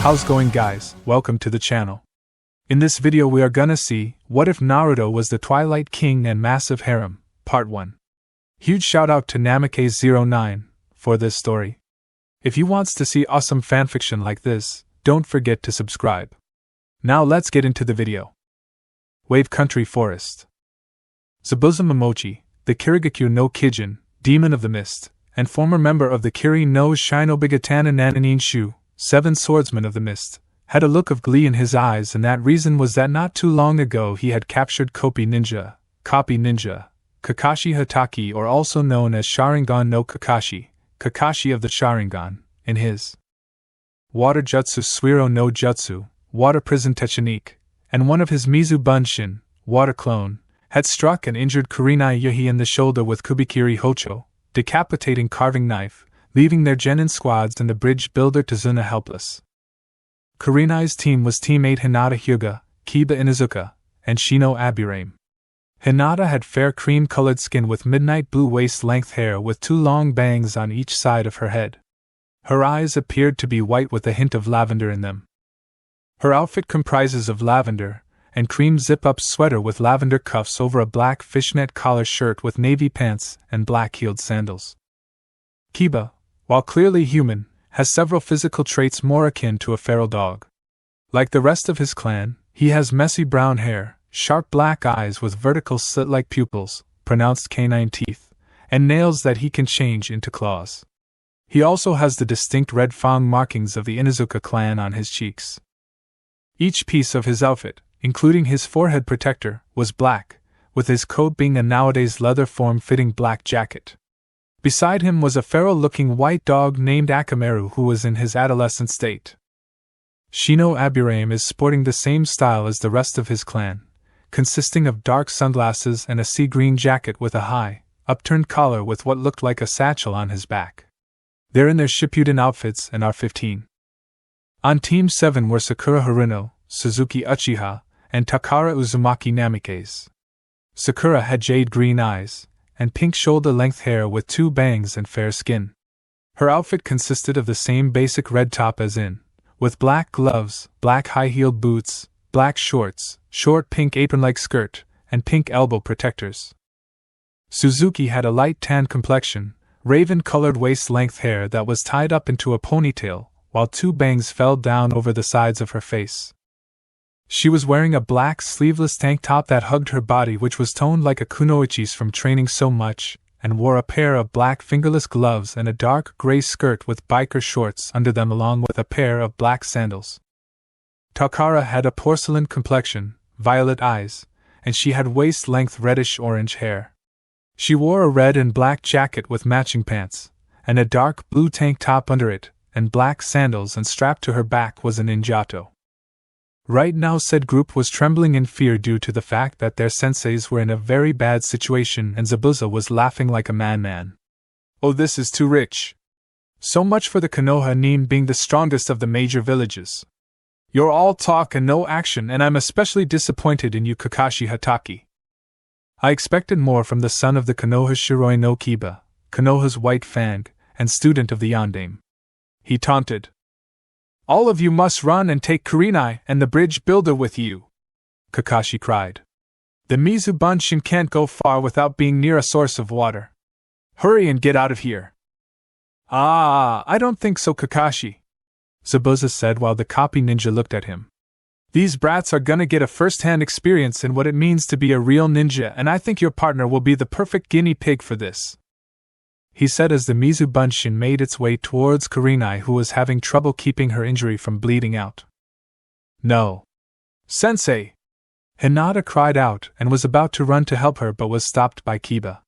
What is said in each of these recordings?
How's going, guys? Welcome to the channel. In this video we are gonna see, what if Naruto was the Twilight King and Massive Harem, Part 1. Huge shout out to Namikaze09 for this story. If you wants to see awesome fanfiction like this, don't forget to subscribe. Now let's get into the video. Wave Country Forest. Zabuza Momochi, the Kirigakyo no Kijin, Demon of the Mist, and former member of the Kiri no Shinobigatana Nananin Shu, Seven Swordsmen of the Mist, had a look of glee in his eyes, and that reason was that not too long ago he had captured Copy Ninja, Kakashi Hatake, or also known as Sharingan no Kakashi, Kakashi of the Sharingan, in his Water Jutsu Suiro no Jutsu, Water Prison Technique, and one of his Mizu Bunshin, Water Clone, had struck and injured Kurenai Yuhi in the shoulder with Kubikiri Hocho, decapitating carving knife, leaving their genin squads and the bridge builder Tazuna helpless. Kurenai's team was Team 8 Hinata Hyuga, Kiba Inuzuka, and Shino Aburame. Hinata had fair cream-colored skin with midnight blue waist-length hair with two long bangs on each side of her head. Her eyes appeared to be white with a hint of lavender in them. Her outfit comprises of lavender and cream zip-up sweater with lavender cuffs over a black fishnet collar shirt with navy pants and black-heeled sandals. Kiba, while clearly human, has several physical traits more akin to a feral dog. Like the rest of his clan, he has messy brown hair, sharp black eyes with vertical slit-like pupils, pronounced canine teeth, and nails that he can change into claws. He also has the distinct red fang markings of the Inuzuka clan on his cheeks. Each piece of his outfit, including his forehead protector, was black, with his coat being a nowadays leather form-fitting black jacket. Beside him was a feral-looking white dog named Akamaru who was in his adolescent state. Shino Aburame is sporting the same style as the rest of his clan, consisting of dark sunglasses and a sea green jacket with a high, upturned collar with what looked like a satchel on his back. They're in their Shippuden outfits and are 15. On Team 7 were Sakura Haruno, Suzuki Uchiha, and Takara Uzumaki Namikaze. Sakura had jade green eyes and pink shoulder-length hair with two bangs and fair skin. Her outfit consisted of the same basic red top as in, with black gloves, black high-heeled boots, black shorts, short pink apron-like skirt, and pink elbow protectors. Suzuki had a light tan complexion, raven-colored waist-length hair that was tied up into a ponytail, while two bangs fell down over the sides of her face. She was wearing a black sleeveless tank top that hugged her body, which was toned like a kunoichi's from training so much, and wore a pair of black fingerless gloves and a dark gray skirt with biker shorts under them along with a pair of black sandals. Takara had a porcelain complexion, violet eyes, and she had waist-length reddish-orange hair. She wore a red and black jacket with matching pants, and a dark blue tank top under it, and black sandals, and strapped to her back was an injato. Right now said group was trembling in fear due to the fact that their senseis were in a very bad situation, and Zabuza was laughing like a madman. Oh, this is too rich. So much for the Konoha Nin being the strongest of the major villages. You're all talk and no action, and I'm especially disappointed in you, Kakashi Hatake. I expected more from the son of the Konoha Shiroi no Kiba, Konoha's white fang, and student of the Yondaime. He taunted. All of you must run and take Kurenai and the bridge builder with you, Kakashi cried. The Mizu Bunshin can't go far without being near a source of water. Hurry and get out of here. I don't think so, Kakashi, Zabuza said while the copy ninja looked at him. These brats are gonna get a first-hand experience in what it means to be a real ninja, and I think your partner will be the perfect guinea pig for this, he said as the Mizu Bunshin made its way towards Kurenai, who was having trouble keeping her injury from bleeding out. No. Sensei! Hinata cried out and was about to run to help her but was stopped by Kiba.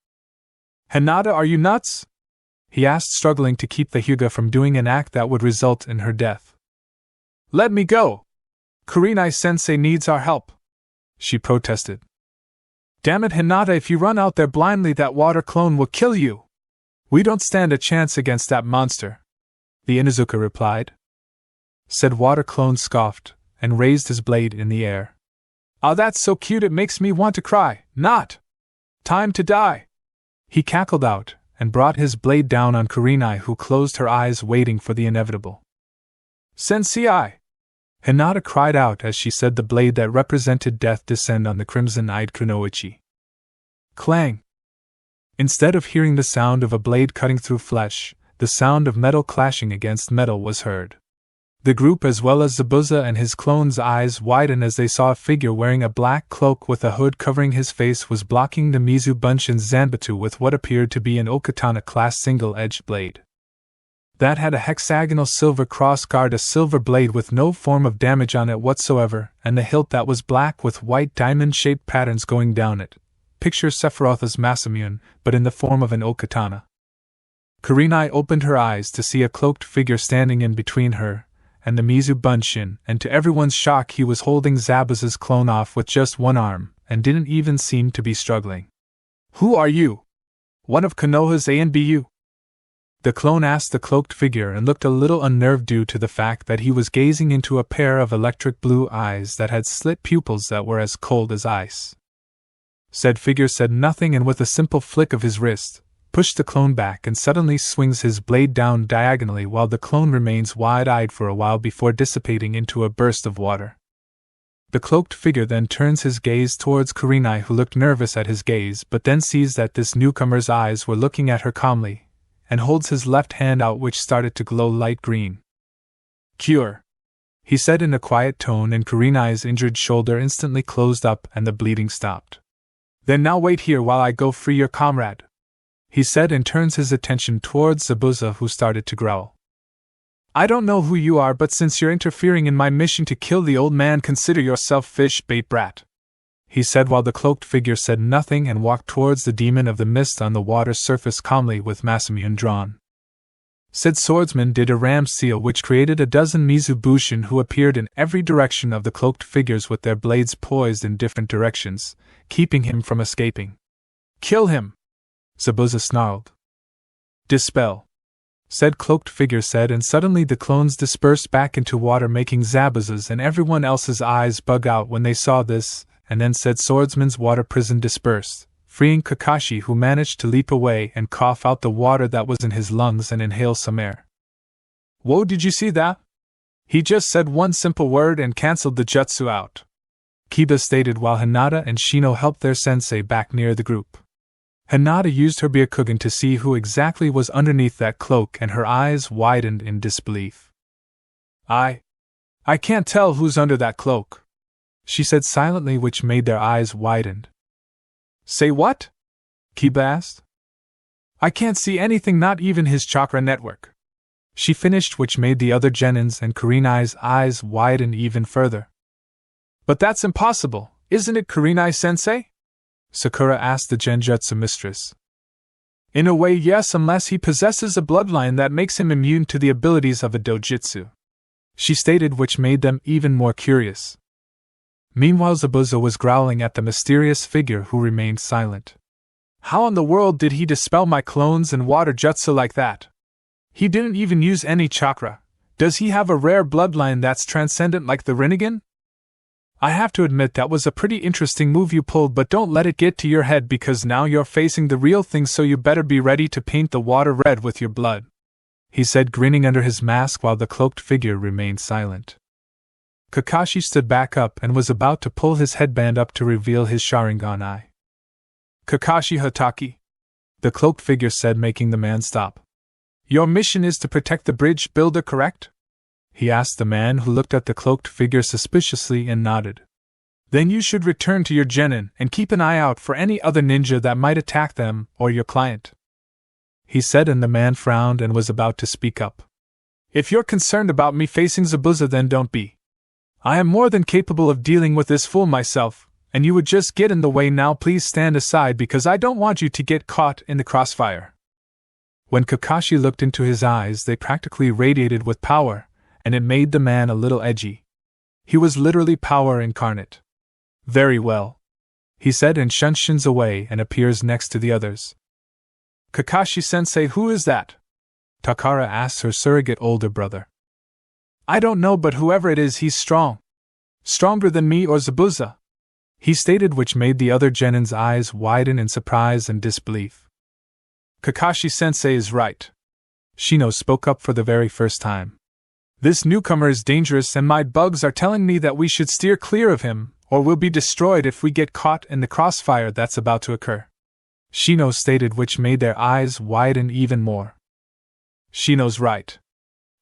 Hinata, are you nuts? He asked, struggling to keep the Hyuga from doing an act that would result in her death. Let me go! Kurenai-sensei needs our help, she protested. Damn it, Hinata, if you run out there blindly, that water clone will kill you. We don't stand a chance against that monster, the Inuzuka replied. Said Water Clone scoffed, and raised his blade in the air. Ah, that's so cute it makes me want to cry. Not! Time to die! He cackled out, and brought his blade down on Kurenai, who closed her eyes waiting for the inevitable. Sensei! Hinata cried out as she said the blade that represented death descend on the crimson-eyed Kunoichi. Clang! Instead of hearing the sound of a blade cutting through flesh, the sound of metal clashing against metal was heard. The group as well as Zabuza and his clone's eyes widened as they saw a figure wearing a black cloak with a hood covering his face was blocking the Mizu Bunshin's Zanbatsu with what appeared to be an Okatana-class single-edged blade. That had a hexagonal silver cross guard, a silver blade with no form of damage on it whatsoever, and the hilt that was black with white diamond-shaped patterns going down it. Picture Sephiroth's Masamune, but in the form of an Okatana. Kurenai opened her eyes to see a cloaked figure standing in between her and the Mizu Bunshin, and to everyone's shock he was holding Zabuza's clone off with just one arm, and didn't even seem to be struggling. "Who are you? One of Konoha's A and BU?" The clone asked the cloaked figure and looked a little unnerved due to the fact that he was gazing into a pair of electric blue eyes that had slit pupils that were as cold as ice. Said figure said nothing and with a simple flick of his wrist, pushed the clone back and suddenly swings his blade down diagonally while the clone remains wide-eyed for a while before dissipating into a burst of water. The cloaked figure then turns his gaze towards Kurenai, who looked nervous at his gaze but then sees that this newcomer's eyes were looking at her calmly, and holds his left hand out which started to glow light green. "Cure," he said in a quiet tone, and Kurenai's injured shoulder instantly closed up and the bleeding stopped. "Then now wait here while I go free your comrade," he said, and turns his attention towards Zabuza, who started to growl. "I don't know who you are, but since you're interfering in my mission to kill the old man, consider yourself fish bait brat," he said while the cloaked figure said nothing and walked towards the demon of the mist on the water's surface calmly with Masamune drawn. Said swordsman did a ram seal which created a dozen Mizu Bushin who appeared in every direction of the cloaked figures with their blades poised in different directions, keeping him from escaping. "Kill him!" Zabuza snarled. "Dispel," said cloaked figure said, and suddenly the clones dispersed back into water, making Zabuza's and everyone else's eyes bug out when they saw this, and then said swordsman's water prison dispersed, freeing Kakashi, who managed to leap away and cough out the water that was in his lungs and inhale some air. "Whoa, did you see that? He just said one simple word and cancelled the jutsu out," Kiba stated while Hinata and Shino helped their sensei back near the group. Hinata used her Byakugan to see who exactly was underneath that cloak, and her eyes widened in disbelief. I can't tell who's under that cloak," she said silently, which made their eyes widen. "Say what?" Kiba asked. "I can't see anything, not even his chakra network," she finished, which made the other genins and Kurenai's eyes widen even further. "But that's impossible, isn't it, Kurenai-sensei?" Sakura asked the Genjutsu mistress. "In a way, yes, unless he possesses a bloodline that makes him immune to the abilities of a dojutsu," she stated, which made them even more curious. Meanwhile, Zabuza was growling at the mysterious figure who remained silent. "How in the world did he dispel my clones and water jutsu like that? He didn't even use any chakra. Does he have a rare bloodline that's transcendent like the Rinnegan? I have to admit that was a pretty interesting move you pulled, but don't let it get to your head because now you're facing the real thing, so you better be ready to paint the water red with your blood," he said, grinning under his mask while the cloaked figure remained silent. Kakashi stood back up and was about to pull his headband up to reveal his Sharingan eye. "Kakashi Hatake," the cloaked figure said, making the man stop. "Your mission is to protect the bridge builder, correct?" he asked the man, who looked at the cloaked figure suspiciously and nodded. "Then you should return to your genin and keep an eye out for any other ninja that might attack them or your client," he said, and the man frowned and was about to speak up. "If you're concerned about me facing Zabuza, then don't be. I am more than capable of dealing with this fool myself, and you would just get in the way now. Please stand aside because I don't want you to get caught in the crossfire." When Kakashi looked into his eyes, they practically radiated with power, and it made the man a little edgy. He was literally power incarnate. "Very well," he said, and shunshins away and appears next to the others. "Kakashi-sensei, who is that?" Takara asks her surrogate older brother. "I don't know, but whoever it is, he's strong. Stronger than me or Zabuza," he stated, which made the other genin's eyes widen in surprise and disbelief. "Kakashi-sensei is right," Shino spoke up for the very first time. This newcomer is dangerous and my bugs are telling me that we should steer clear of him, or we'll be destroyed if we get caught in the crossfire that's about to occur," Shino stated, which made their eyes widen even more. "Shino's right.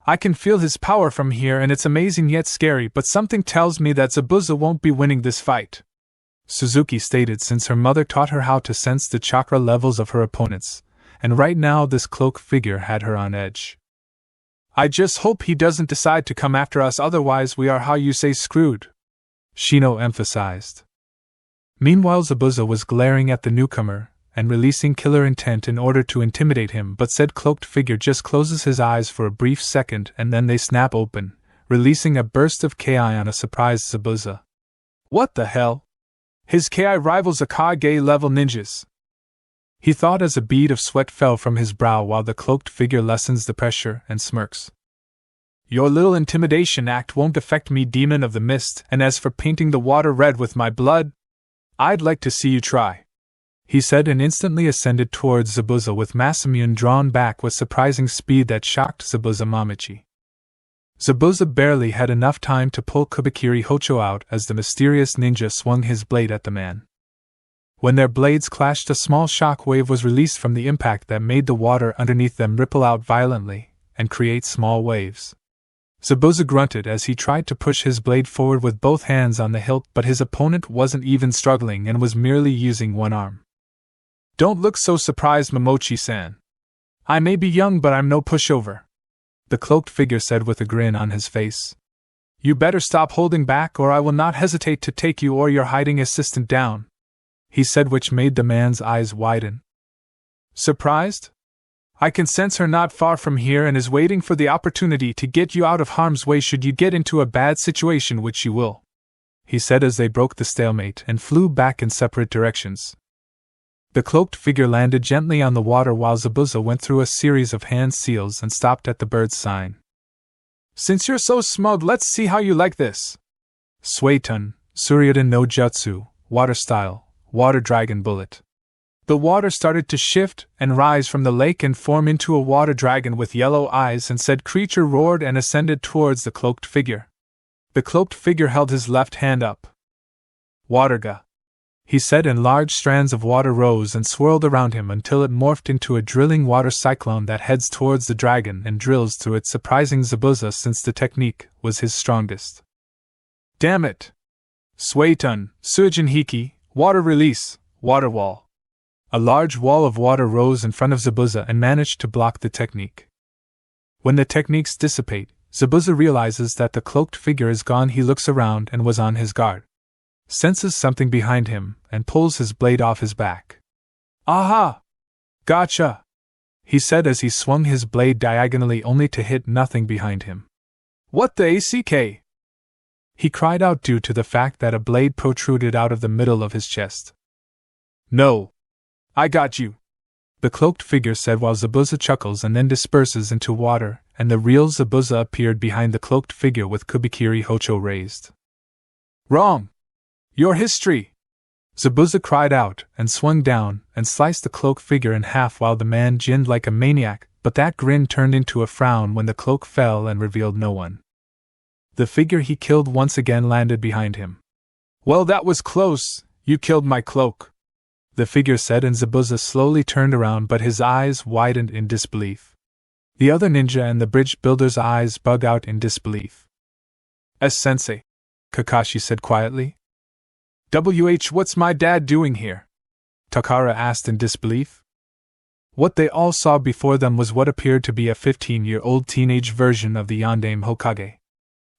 I can feel his power from here and it's amazing yet scary, but something tells me that Zabuza won't be winning this fight," Suzuki stated, since her mother taught her how to sense the chakra levels of her opponents, and right now this cloaked figure had her on edge. "I just hope he doesn't decide to come after us, otherwise we are, how you say, screwed," Shino emphasized. Meanwhile, Zabuza was glaring at the newcomer and releasing killer intent in order to intimidate him, but said cloaked figure just closes his eyes for a brief second and then they snap open, releasing a burst of Ki on a surprised Zabuza. "What the hell? His Ki rivals Akage-level ninjas," he thought as a bead of sweat fell from his brow while the cloaked figure lessens the pressure and smirks. "Your little intimidation act won't affect me, demon of the mist, and as for painting the water red with my blood, I'd like to see you try," he said, and instantly ascended towards Zabuza with Masamune drawn back with surprising speed that shocked Zabuza Mamichi. Zabuza barely had enough time to pull Kubikiri Hocho out as the mysterious ninja swung his blade at the man. When their blades clashed, a small shock wave was released from the impact that made the water underneath them ripple out violently and create small waves. Zabuza grunted as he tried to push his blade forward with both hands on the hilt, but his opponent wasn't even struggling and was merely using one arm. "Don't look so surprised, Momochi-san. I may be young, but I'm no pushover," the cloaked figure said with a grin on his face. "You better stop holding back or I will not hesitate to take you or your hiding assistant down," he said, which made the man's eyes widen. "Surprised? I can sense her not far from here and is waiting for the opportunity to get you out of harm's way should you get into a bad situation, which you will," he said as they broke the stalemate and flew back in separate directions. The cloaked figure landed gently on the water while Zabuza went through a series of hand seals and stopped at the bird's sign. "Since you're so smug, let's see how you like this. Suetun, Suryoden no Jutsu, Water Style, Water Dragon Bullet." The water started to shift and rise from the lake and form into a water dragon with yellow eyes, and said creature roared and ascended towards the cloaked figure. The cloaked figure held his left hand up. "Waterga," he said, and large strands of water rose and swirled around him until it morphed into a drilling water cyclone that heads towards the dragon and drills through it, surprising Zabuza since the technique was his strongest. "Damn it! Suetun, Suijin Hiki, Water Release, Water Wall." A large wall of water rose in front of Zabuza and managed to block the technique. When the techniques dissipate, Zabuza realizes that the cloaked figure is gone. He looks around and was on his guard, senses something behind him, and pulls his blade off his back. "Aha! Gotcha!" he said as he swung his blade diagonally only to hit nothing behind him. "What the ACK?" he cried out due to the fact that a blade protruded out of the middle of his chest. "No! I got you," the cloaked figure said while Zabuza chuckles and then disperses into water, and the real Zabuza appeared behind the cloaked figure with Kubikiri Hocho raised. "Wrong! Your history!" Zabuza cried out and swung down and sliced the cloaked figure in half while the man grinned like a maniac, but that grin turned into a frown when the cloak fell and revealed no one. The figure he killed once again landed behind him. "Well, that was close. You killed my cloak," the figure said, and Zabuza slowly turned around, but his eyes widened in disbelief. The other ninja and the bridge builder's eyes bug out in disbelief. "Sensei," Kakashi said quietly. "What's my dad doing here?" Takara asked in disbelief. What they all saw before them was what appeared to be a 15-year-old teenage version of the Yondaime Hokage.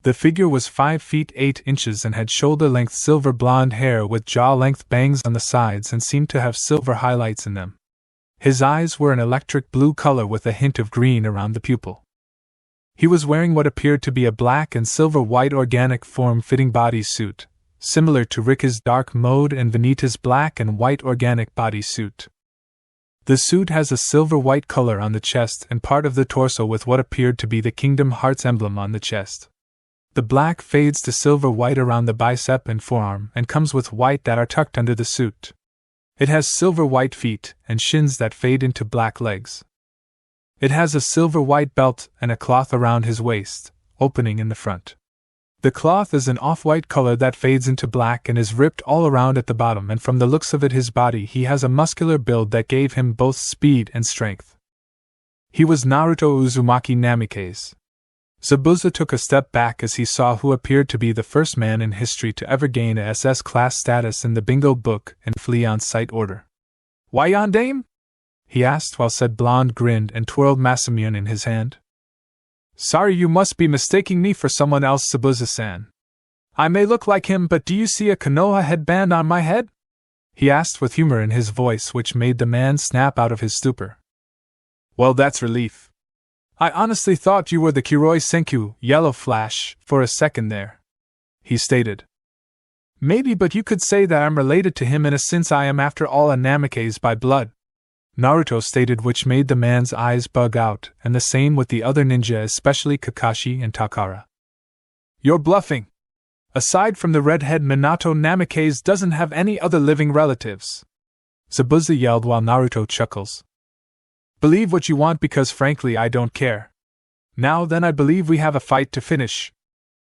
The figure was 5 feet 8 inches and had shoulder-length silver blonde hair with jaw-length bangs on the sides and seemed to have silver highlights in them. His eyes were an electric blue color with a hint of green around the pupil. He was wearing what appeared to be a black and silver-white organic form-fitting bodysuit, similar to Rika's dark mode and Vegeta's black and white organic bodysuit. The suit has a silver-white color on the chest and part of the torso with what appeared to be the Kingdom Hearts emblem on the chest. The black fades to silver-white around the bicep and forearm and comes with white that are tucked under the suit. It has silver-white feet and shins that fade into black legs. It has a silver-white belt and a cloth around his waist, opening in the front. The cloth is an off-white color that fades into black and is ripped all around at the bottom, and from the looks of it, his body, he has a muscular build that gave him both speed and strength. He was Naruto Uzumaki Namikaze. Zabuza took a step back as he saw who appeared to be the first man in history to ever gain a SS class status in the bingo book and flee on sight order. "Why yondame?" he asked while said blonde grinned and twirled Masamune in his hand. "Sorry, you must be mistaking me for someone else, Zabuza-san. I may look like him, but do you see a Konoha headband on my head?" he asked with humor in his voice, which made the man snap out of his stupor. "Well, that's relief. I honestly thought you were the Kiroi Senku, Yellow Flash, for a second there," he stated. "Maybe, but you could say that I'm related to him in a sense. I am after all a Namikaze by blood," Naruto stated, which made the man's eyes bug out, and the same with the other ninja, especially Kakashi and Takara. "You're bluffing. Aside from the redhead, Minato, Namikaze doesn't have any other living relatives," Zabuza yelled while Naruto chuckles. "Believe what you want, because frankly I don't care. Now then, I believe we have a fight to finish,"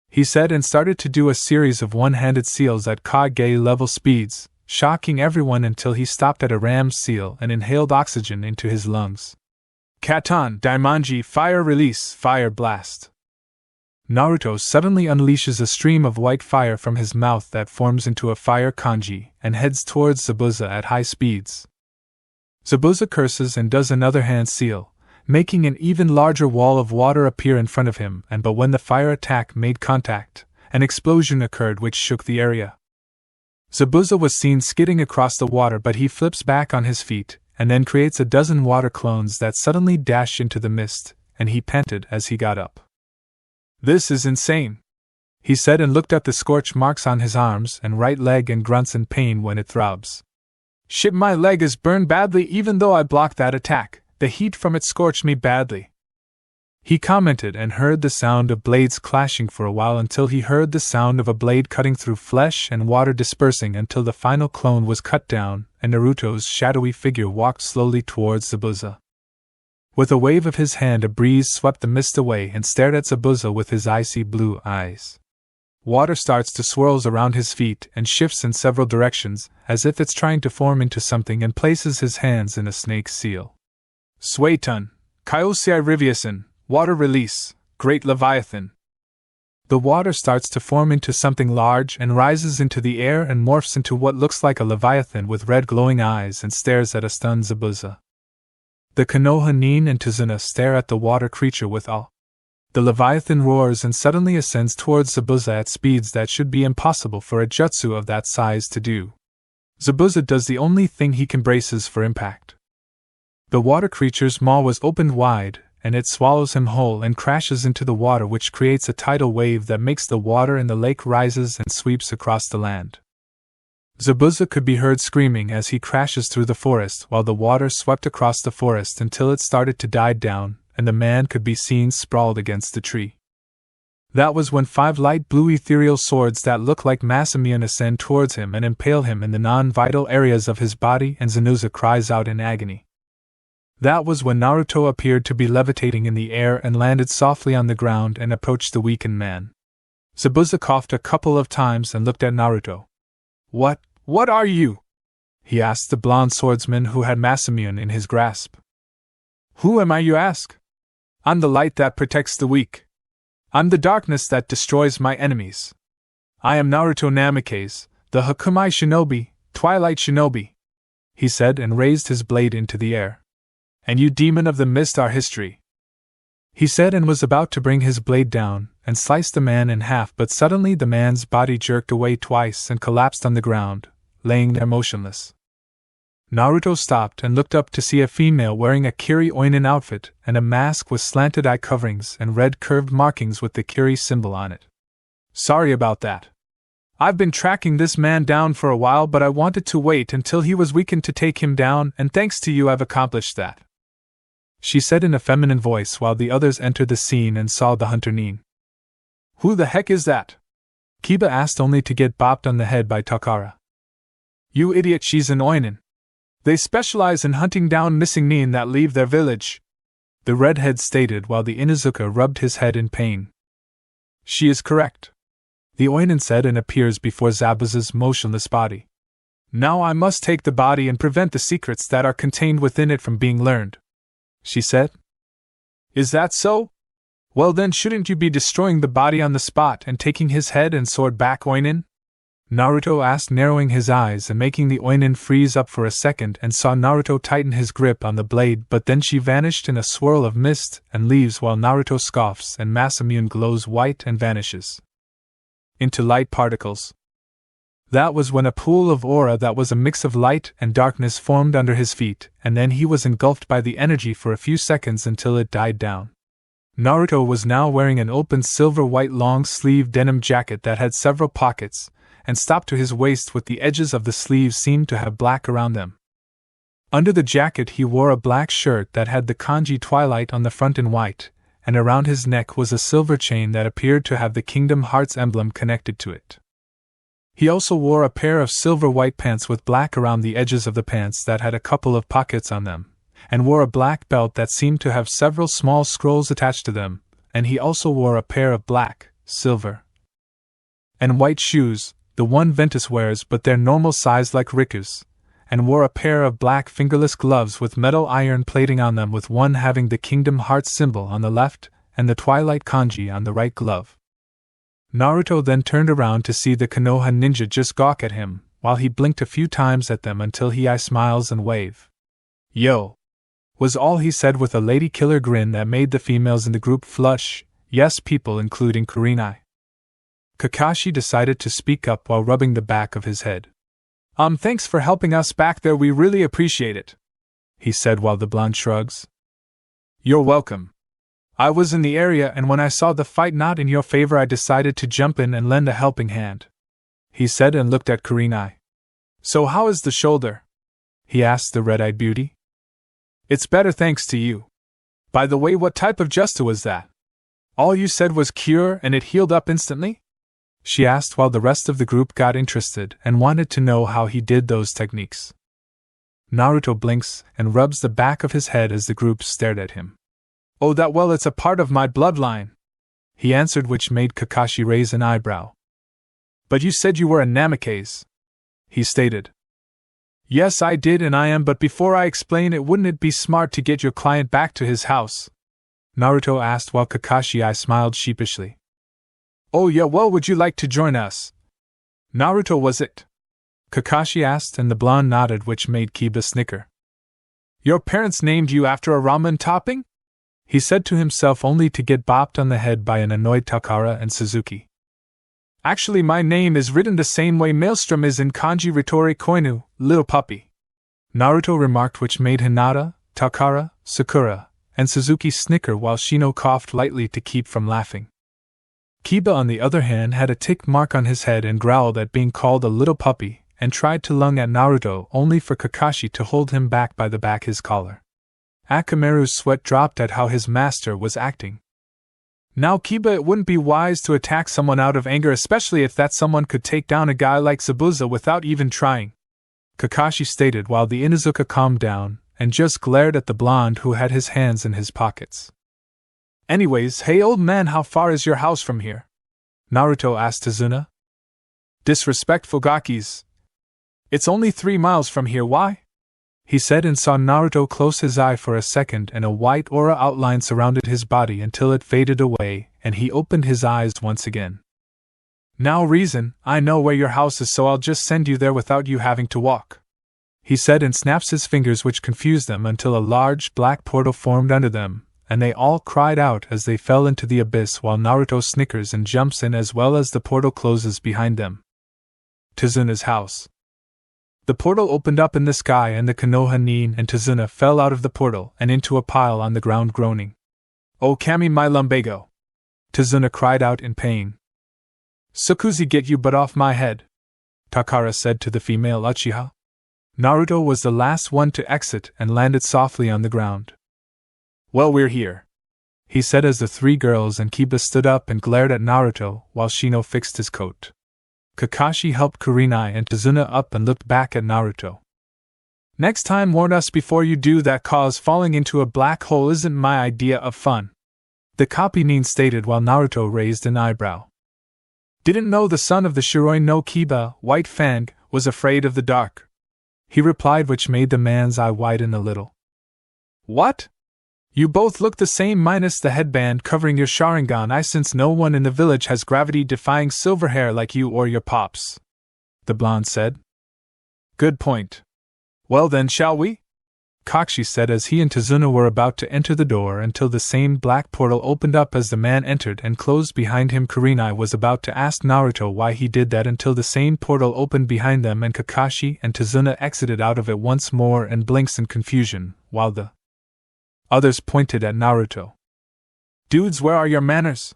he said, and started to do a series of one-handed seals at Kage level speeds, shocking everyone until he stopped at a ram seal and inhaled oxygen into his lungs. "Katon, Daimonji, fire release, fire blast." Naruto suddenly unleashes a stream of white fire from his mouth that forms into a fire kanji and heads towards Zabuza at high speeds. Zabuza curses and does another hand seal, making an even larger wall of water appear in front of him, but when the fire attack made contact, an explosion occurred which shook the area. Zabuza was seen skidding across the water, but he flips back on his feet, and then creates a dozen water clones that suddenly dash into the mist, and he panted as he got up. "This is insane," he said, and looked at the scorch marks on his arms and right leg and grunts in pain when it throbs. "Shit, my leg is burned badly. Even though I blocked that attack, the heat from it scorched me badly," he commented, and heard the sound of blades clashing for a while until he heard the sound of a blade cutting through flesh and water dispersing until the final clone was cut down and Naruto's shadowy figure walked slowly towards Zabuza. With a wave of his hand, a breeze swept the mist away and stared at Zabuza with his icy blue eyes. Water starts to swirl around his feet and shifts in several directions, as if it's trying to form into something, and places his hands in a snake seal. "Suetun, Kyosei Riviasan, water release, great Leviathan." The water starts to form into something large and rises into the air and morphs into what looks like a Leviathan with red glowing eyes and stares at a stunned Zabuza. The Konoha Nin and Tazuna stare at the water creature with awe. The Leviathan roars and suddenly ascends towards Zabuza at speeds that should be impossible for a jutsu of that size to do. Zabuza does the only thing he can: braces for impact. The water creature's maw was opened wide, and it swallows him whole and crashes into the water, which creates a tidal wave that makes the water in the lake rises and sweeps across the land. Zabuza could be heard screaming as he crashes through the forest, while the water swept across the forest until it started to die down, and the man could be seen sprawled against the tree. That was when 5 light blue ethereal swords that look like Masamune ascend towards him and impale him in the non-vital areas of his body, and Zanuza cries out in agony. That was when Naruto appeared to be levitating in the air and landed softly on the ground and approached the weakened man. Zabuza coughed a couple of times and looked at Naruto. What are you?" he asked the blonde swordsman who had Masamune in his grasp. "Who am I, you ask? I'm the light that protects the weak. I'm the darkness that destroys my enemies. I am Naruto Namikaze, the Hakumai Shinobi, Twilight Shinobi," he said, and raised his blade into the air. "And you, demon of the mist, are history," he said, and was about to bring his blade down and slice the man in half, but suddenly the man's body jerked away twice and collapsed on the ground, laying there motionless. Naruto stopped and looked up to see a female wearing a Kiri Oinen outfit and a mask with slanted eye coverings and red curved markings with the Kiri symbol on it. "Sorry about that. I've been tracking this man down for a while, but I wanted to wait until he was weakened to take him down, and thanks to you I've accomplished that," she said in a feminine voice while the others entered the scene and saw the hunter Nin. "Who the heck is that?" Kiba asked, only to get bopped on the head by Takara. "You idiot, she's an Oinen. They specialize in hunting down missing Nin that leave their village," the redhead stated while the Inuzuka rubbed his head in pain. She is correct, the Oinin said and appears before Zabuza's motionless body. Now I must take the body and prevent the secrets that are contained within it from being learned, she said. Is that so? Well then shouldn't you be destroying the body on the spot and taking his head and sword back, Oinin? Naruto asked, narrowing his eyes and making the Oinin freeze up for a second, and saw Naruto tighten his grip on the blade, but then she vanished in a swirl of mist and leaves while Naruto scoffs and Masamune glows white and vanishes into light particles. That was when a pool of aura that was a mix of light and darkness formed under his feet, and then he was engulfed by the energy for a few seconds until it died down. Naruto was now wearing an open silver-white long-sleeved denim jacket that had several pockets, and stopped to his waist with the edges of the sleeves seemed to have black around them. Under the jacket he wore a black shirt that had the kanji Twilight on the front in white, and around his neck was a silver chain that appeared to have the Kingdom Hearts emblem connected to it. He also wore a pair of silver-white pants with black around the edges of the pants that had a couple of pockets on them, and wore a black belt that seemed to have several small scrolls attached to them, and he also wore a pair of black, silver, and white shoes, the one Ventus wears but their normal size like Riku's, and wore a pair of black fingerless gloves with metal iron plating on them, with one having the Kingdom Hearts symbol on the left and the Twilight kanji on the right glove. Naruto then turned around to see the Konoha ninja just gawk at him, while he blinked a few times at them until he smiles and wave. Yo! Was all he said, with a lady killer grin that made the females in the group flush, yes, people including Kurenai. Kakashi decided to speak up while rubbing the back of his head. Thanks for helping us back there, we really appreciate it, he said while the blonde shrugs. You're welcome. I was in the area, and when I saw the fight not in your favor I decided to jump in and lend a helping hand, he said and looked at Kurenai. So how is the shoulder? He asked the red-eyed beauty. It's better thanks to you. By the way, what type of justo was that? All you said was cure and it healed up instantly? She asked while the rest of the group got interested and wanted to know how he did those techniques. Naruto blinks and rubs the back of his head as the group stared at him. Oh, that, well, it's a part of my bloodline, he answered, which made Kakashi raise an eyebrow. But you said you were a Namikaze, he stated. Yes, I did, and I am, but before I explain it, wouldn't it be smart to get your client back to his house? Naruto asked while Kakashi smiled sheepishly. Oh yeah, well, would you like to join us? Naruto, was it? Kakashi asked, and the blonde nodded, which made Kiba snicker. Your parents named you after a ramen topping? He said to himself, only to get bopped on the head by an annoyed Takara and Suzuki. Actually, my name is written the same way Maelstrom is in kanji Ritori Koinu, little puppy, Naruto remarked, which made Hinata, Takara, Sakura, and Suzuki snicker while Shino coughed lightly to keep from laughing. Kiba, on the other hand, had a tick mark on his head and growled at being called a little puppy, and tried to lung at Naruto, only for Kakashi to hold him back by the back his collar. Akamaru's sweat dropped at how his master was acting. Now, Kiba, it wouldn't be wise to attack someone out of anger, especially if that someone could take down a guy like Zabuza without even trying, Kakashi stated while the Inuzuka calmed down and just glared at the blonde who had his hands in his pockets. Anyways, hey old man, how far is your house from here? Naruto asked Tazuna. Disrespectful Gakis. It's only 3 miles from here, why? He said, and saw Naruto close his eye for a second, and a white aura outline surrounded his body until it faded away, and he opened his eyes once again. Now reason, I know where your house is, so I'll just send you there without you having to walk, he said, and snaps his fingers, which confused them until a large black portal formed under them, and they all cried out as they fell into the abyss while Naruto snickers and jumps in as well as the portal closes behind them. Tazuna's house. The portal opened up in the sky, and the Konoha Nin and Tazuna fell out of the portal and into a pile on the ground, groaning. Oh, Kami, my lumbago! Tazuna cried out in pain. Sukuzi, get you butt off my head, Takara said to the female Uchiha. Naruto was the last one to exit and landed softly on the ground. Well, we're here, he said as the 3 girls and Kiba stood up and glared at Naruto while Shino fixed his coat. Kakashi helped Kurenai and Tazuna up and looked back at Naruto. Next time warn us before you do that, cause falling into a black hole isn't my idea of fun, The copy nin stated while Naruto raised an eyebrow. Didn't know the son of the Shiroi no Kiba, White Fang, was afraid of the dark. He replied, which made the man's eye widen a little. What? You both look the same minus the headband covering your Sharingan eye, since no one in the village has gravity-defying silver hair like you or your pops, the blonde said. Good point. Well then, shall we? Kakashi said as he and Tazuna were about to enter the door until the same black portal opened up as the man entered and closed behind him. Kurenai was about to ask Naruto why he did that until the same portal opened behind them and Kakashi and Tazuna exited out of it once more and blinks in confusion, while the others pointed at Naruto. Dudes, where are your manners?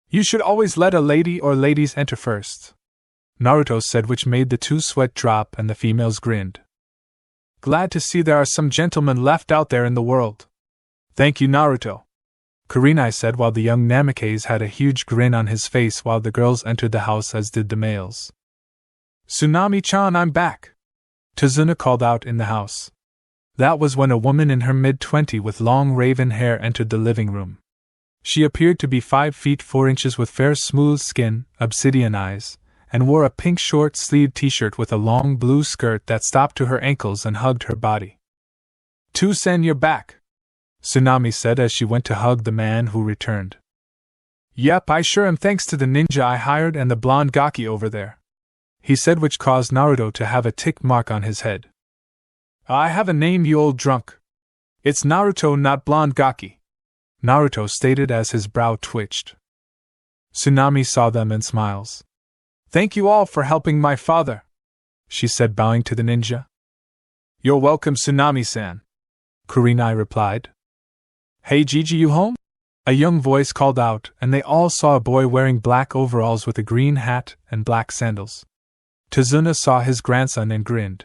You should always let a lady or ladies enter first, Naruto said, which made the two sweat drop and the females grinned. Glad to see there are some gentlemen left out there in the world. Thank you, Naruto, Kurenai said while the young Namikaze had a huge grin on his face while the girls entered the house, as did the males. Tsunami-chan, I'm back, Tazuna called out in the house. That was when a woman in her mid-20s with long raven hair entered the living room. She appeared to be 5 feet 4 inches with fair smooth skin, obsidian eyes, and wore a pink short-sleeved t-shirt with a long blue skirt that stopped to her ankles and hugged her body. Two-sen, you're back, Tsunami said as she went to hug the man who returned. Yep, I sure am, thanks to the ninja I hired and the blonde Gaki over there, he said, which caused Naruto to have a tick mark on his head. I have a name, you old drunk. It's Naruto, not blonde Gaki, Naruto stated as his brow twitched. Tsunami saw them and smiles. Thank you all for helping my father, she said, bowing to the ninja. You're welcome, Tsunami-san, Kurenai replied. Hey Gigi, you home? A young voice called out, and they all saw a boy wearing black overalls with a green hat and black sandals. Tazuna saw his grandson and grinned.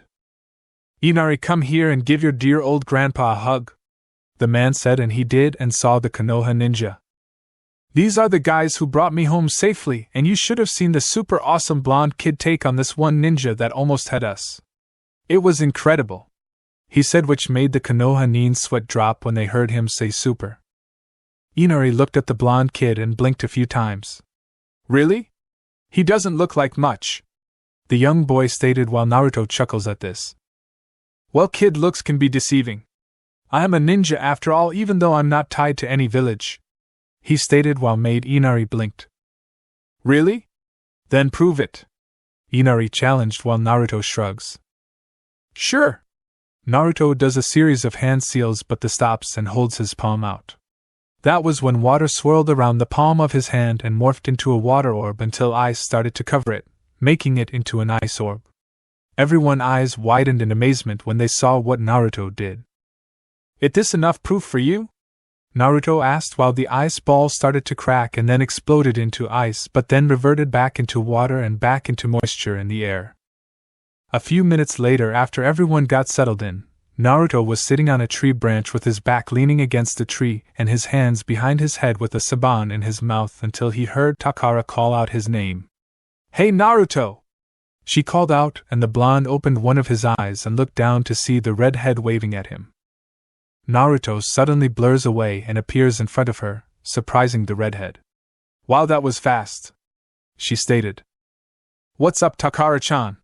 Inari, come here and give your dear old grandpa a hug, the man said, and he did and saw the Konoha ninja. These are the guys who brought me home safely, and you should have seen the super awesome blonde kid take on this one ninja that almost had us. It was incredible, he said, which made the Konoha nin's sweat drop when they heard him say super. Inari looked at the blonde kid and blinked a few times. Really? He doesn't look like much, the young boy stated while Naruto chuckles at this. Well, kid looks can be deceiving. I am a ninja after all, even though I'm not tied to any village, he stated while Maid Inari blinked. Really? Then prove it, Inari challenged while Naruto shrugs. Sure. Naruto does a series of hand seals but then stops and holds his palm out. That was when water swirled around the palm of his hand and morphed into a water orb until ice started to cover it, making it into an ice orb. Everyone's eyes widened in amazement when they saw what Naruto did. Is this enough proof for you? Naruto asked while the ice ball started to crack and then exploded into ice but then reverted back into water and back into moisture in the air. A few minutes later, after everyone got settled in, Naruto was sitting on a tree branch with his back leaning against the tree and his hands behind his head with a saban in his mouth until he heard Takara call out his name. Hey Naruto! She called out, and the blonde opened one of his eyes and looked down to see the red head waving at him. Naruto suddenly blurs away and appears in front of her, surprising the redhead. Wow, that was fast, she stated. What's up, Takara-chan?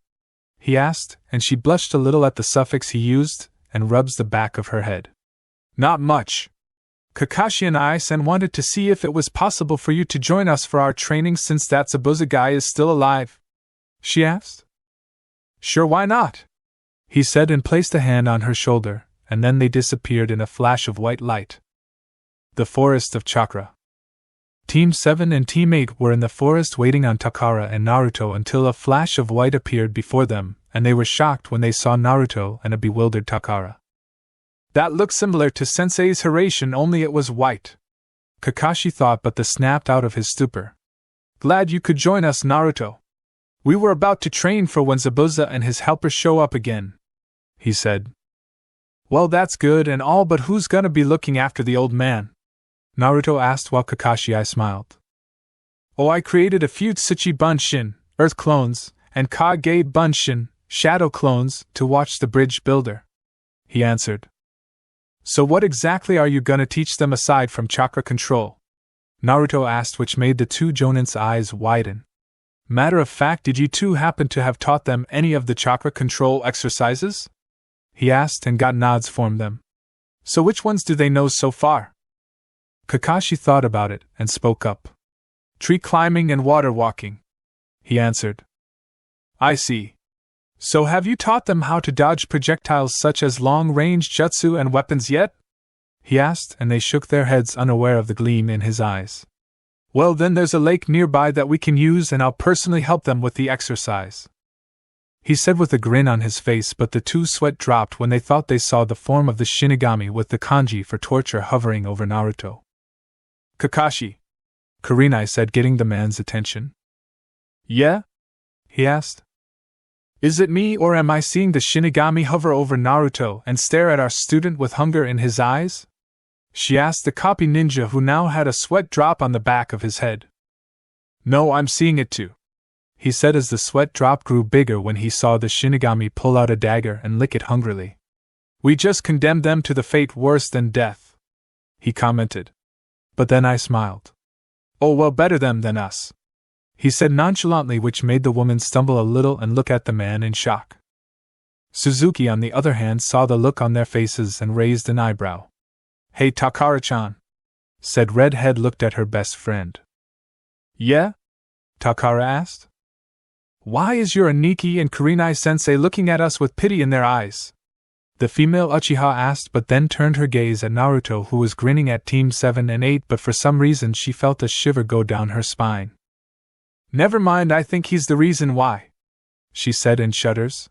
He asked, and she blushed a little at the suffix he used, and rubs the back of her head. Not much. Kakashi and I-san wanted to see if it was possible for you to join us for our training since that Zabuza guy is still alive, she asked. Sure, why not? He said and placed a hand on her shoulder, and then they disappeared in a flash of white light. The Forest of Chakra. Team 7 and Team 8 were in the forest waiting on Takara and Naruto until a flash of white appeared before them, and they were shocked when they saw Naruto and a bewildered Takara. That looked similar to Sensei's Hiraishin, only it was white, Kakashi thought, but then snapped out of his stupor. Glad you could join us, Naruto. We were about to train for when Zabuza and his helpers show up again, he said. Well, that's good and all, but who's gonna be looking after the old man? Naruto asked while Kakashi smiled. Oh, I created a few Tsuchi Bunshin, Earth clones, and Kage Bunshin, Shadow clones, to watch the bridge builder, he answered. So what exactly are you gonna teach them aside from chakra control? Naruto asked, which made the two Jonin's eyes widen. Matter of fact, did you two happen to have taught them any of the chakra control exercises? He asked and got nods from them. So which ones do they know so far? Kakashi thought about it and spoke up. Tree climbing and water walking, he answered. I see. So have you taught them how to dodge projectiles such as long-range jutsu and weapons yet? He asked, and they shook their heads, unaware of the gleam in his eyes. Well, then there's a lake nearby that we can use, and I'll personally help them with the exercise, he said with a grin on his face, but the two sweat dropped when they thought they saw the form of the Shinigami with the kanji for torture hovering over Naruto. Kakashi, Kurenai said, getting the man's attention. Yeah? He asked. Is it me, or am I seeing the Shinigami hover over Naruto and stare at our student with hunger in his eyes? She asked the copy ninja, who now had a sweat drop on the back of his head. No, I'm seeing it too, he said as the sweat drop grew bigger when he saw the Shinigami pull out a dagger and lick it hungrily. We just condemned them to the fate worse than death, he commented. But then I smiled. Oh, well, better them than us, he said nonchalantly, which made the woman stumble a little and look at the man in shock. Suzuki, on the other hand, saw the look on their faces and raised an eyebrow. Hey, Takara-chan, said Redhead, looked at her best friend. Yeah? Takara asked. Why is your Aniki and Kurenai-sensei looking at us with pity in their eyes? The female Uchiha asked, but then turned her gaze at Naruto, who was grinning at Team 7 and 8, but for some reason she felt a shiver go down her spine. Never mind, I think he's the reason why, she said in shudders.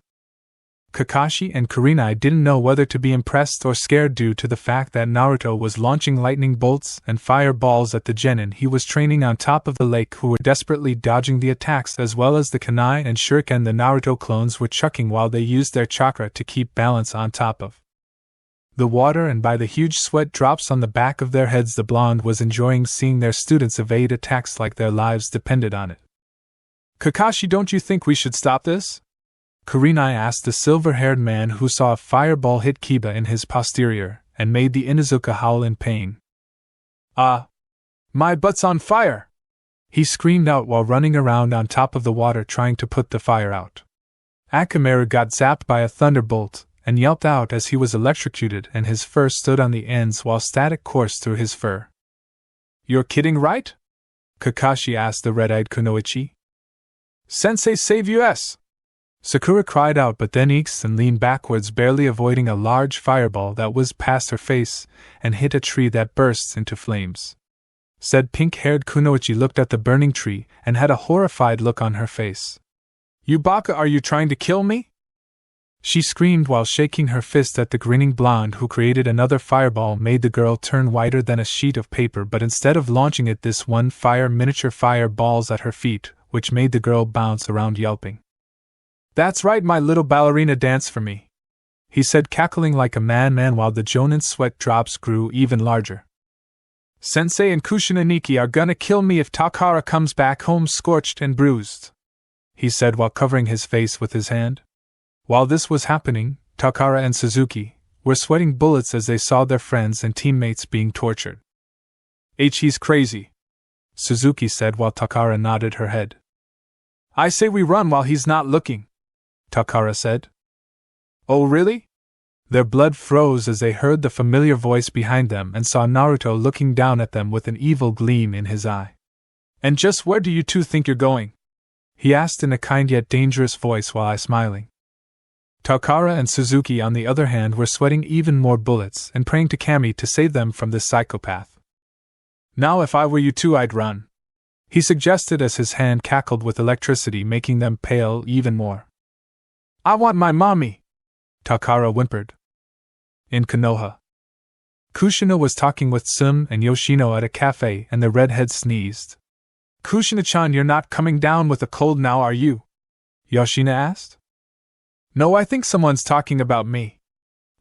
Kakashi and Kurenai didn't know whether to be impressed or scared due to the fact that Naruto was launching lightning bolts and fireballs at the genin he was training on top of the lake, who were desperately dodging the attacks, as well as the kunai and shuriken the Naruto clones were chucking while they used their chakra to keep balance on top of the water, and by the huge sweat drops on the back of their heads the blonde was enjoying seeing their students evade attacks like their lives depended on it. Kakashi, don't you think we should stop this? Kurenai asked the silver-haired man, who saw a fireball hit Kiba in his posterior and made the Inuzuka howl in pain. My butt's on fire! He screamed out while running around on top of the water trying to put the fire out. Akamaru got zapped by a thunderbolt and yelped out as he was electrocuted, and his fur stood on the ends while static coursed through his fur. You're kidding, right? Kakashi asked the red-eyed Kunoichi. Sensei save us! Sakura cried out, but then eeks and leaned backwards, barely avoiding a large fireball that whizzed past her face and hit a tree that burst into flames. Said pink-haired Kunoichi looked at the burning tree and had a horrified look on her face. You baka, are you trying to kill me? She screamed while shaking her fist at the grinning blonde, who created another fireball made the girl turn whiter than a sheet of paper, but instead of launching it, this one fire miniature fireballs at her feet, which made the girl bounce around yelping. That's right, my little ballerina, dance for me, he said, cackling like a madman while the Jonin's sweat drops grew even larger. Sensei and Kushina-Niki are gonna kill me if Takara comes back home scorched and bruised, he said while covering his face with his hand. While this was happening, Takara and Suzuki were sweating bullets as they saw their friends and teammates being tortured. He's crazy, Suzuki said while Takara nodded her head. I say we run while he's not looking, Takara said. Oh, really? Their blood froze as they heard the familiar voice behind them and saw Naruto looking down at them with an evil gleam in his eye. And just where do you two think you're going? He asked in a kind yet dangerous voice while smiling. Takara and Suzuki, on the other hand, were sweating even more bullets and praying to Kami to save them from this psychopath. Now if I were you two, I'd run, he suggested as his hand cackled with electricity, making them pale even more. I want my mommy, Takara whimpered. In Konoha, Kushina was talking with Sum and Yoshino at a cafe, and the redhead sneezed. Kushina-chan, you're not coming down with a cold now, are you? Yoshino asked. No, I think someone's talking about me.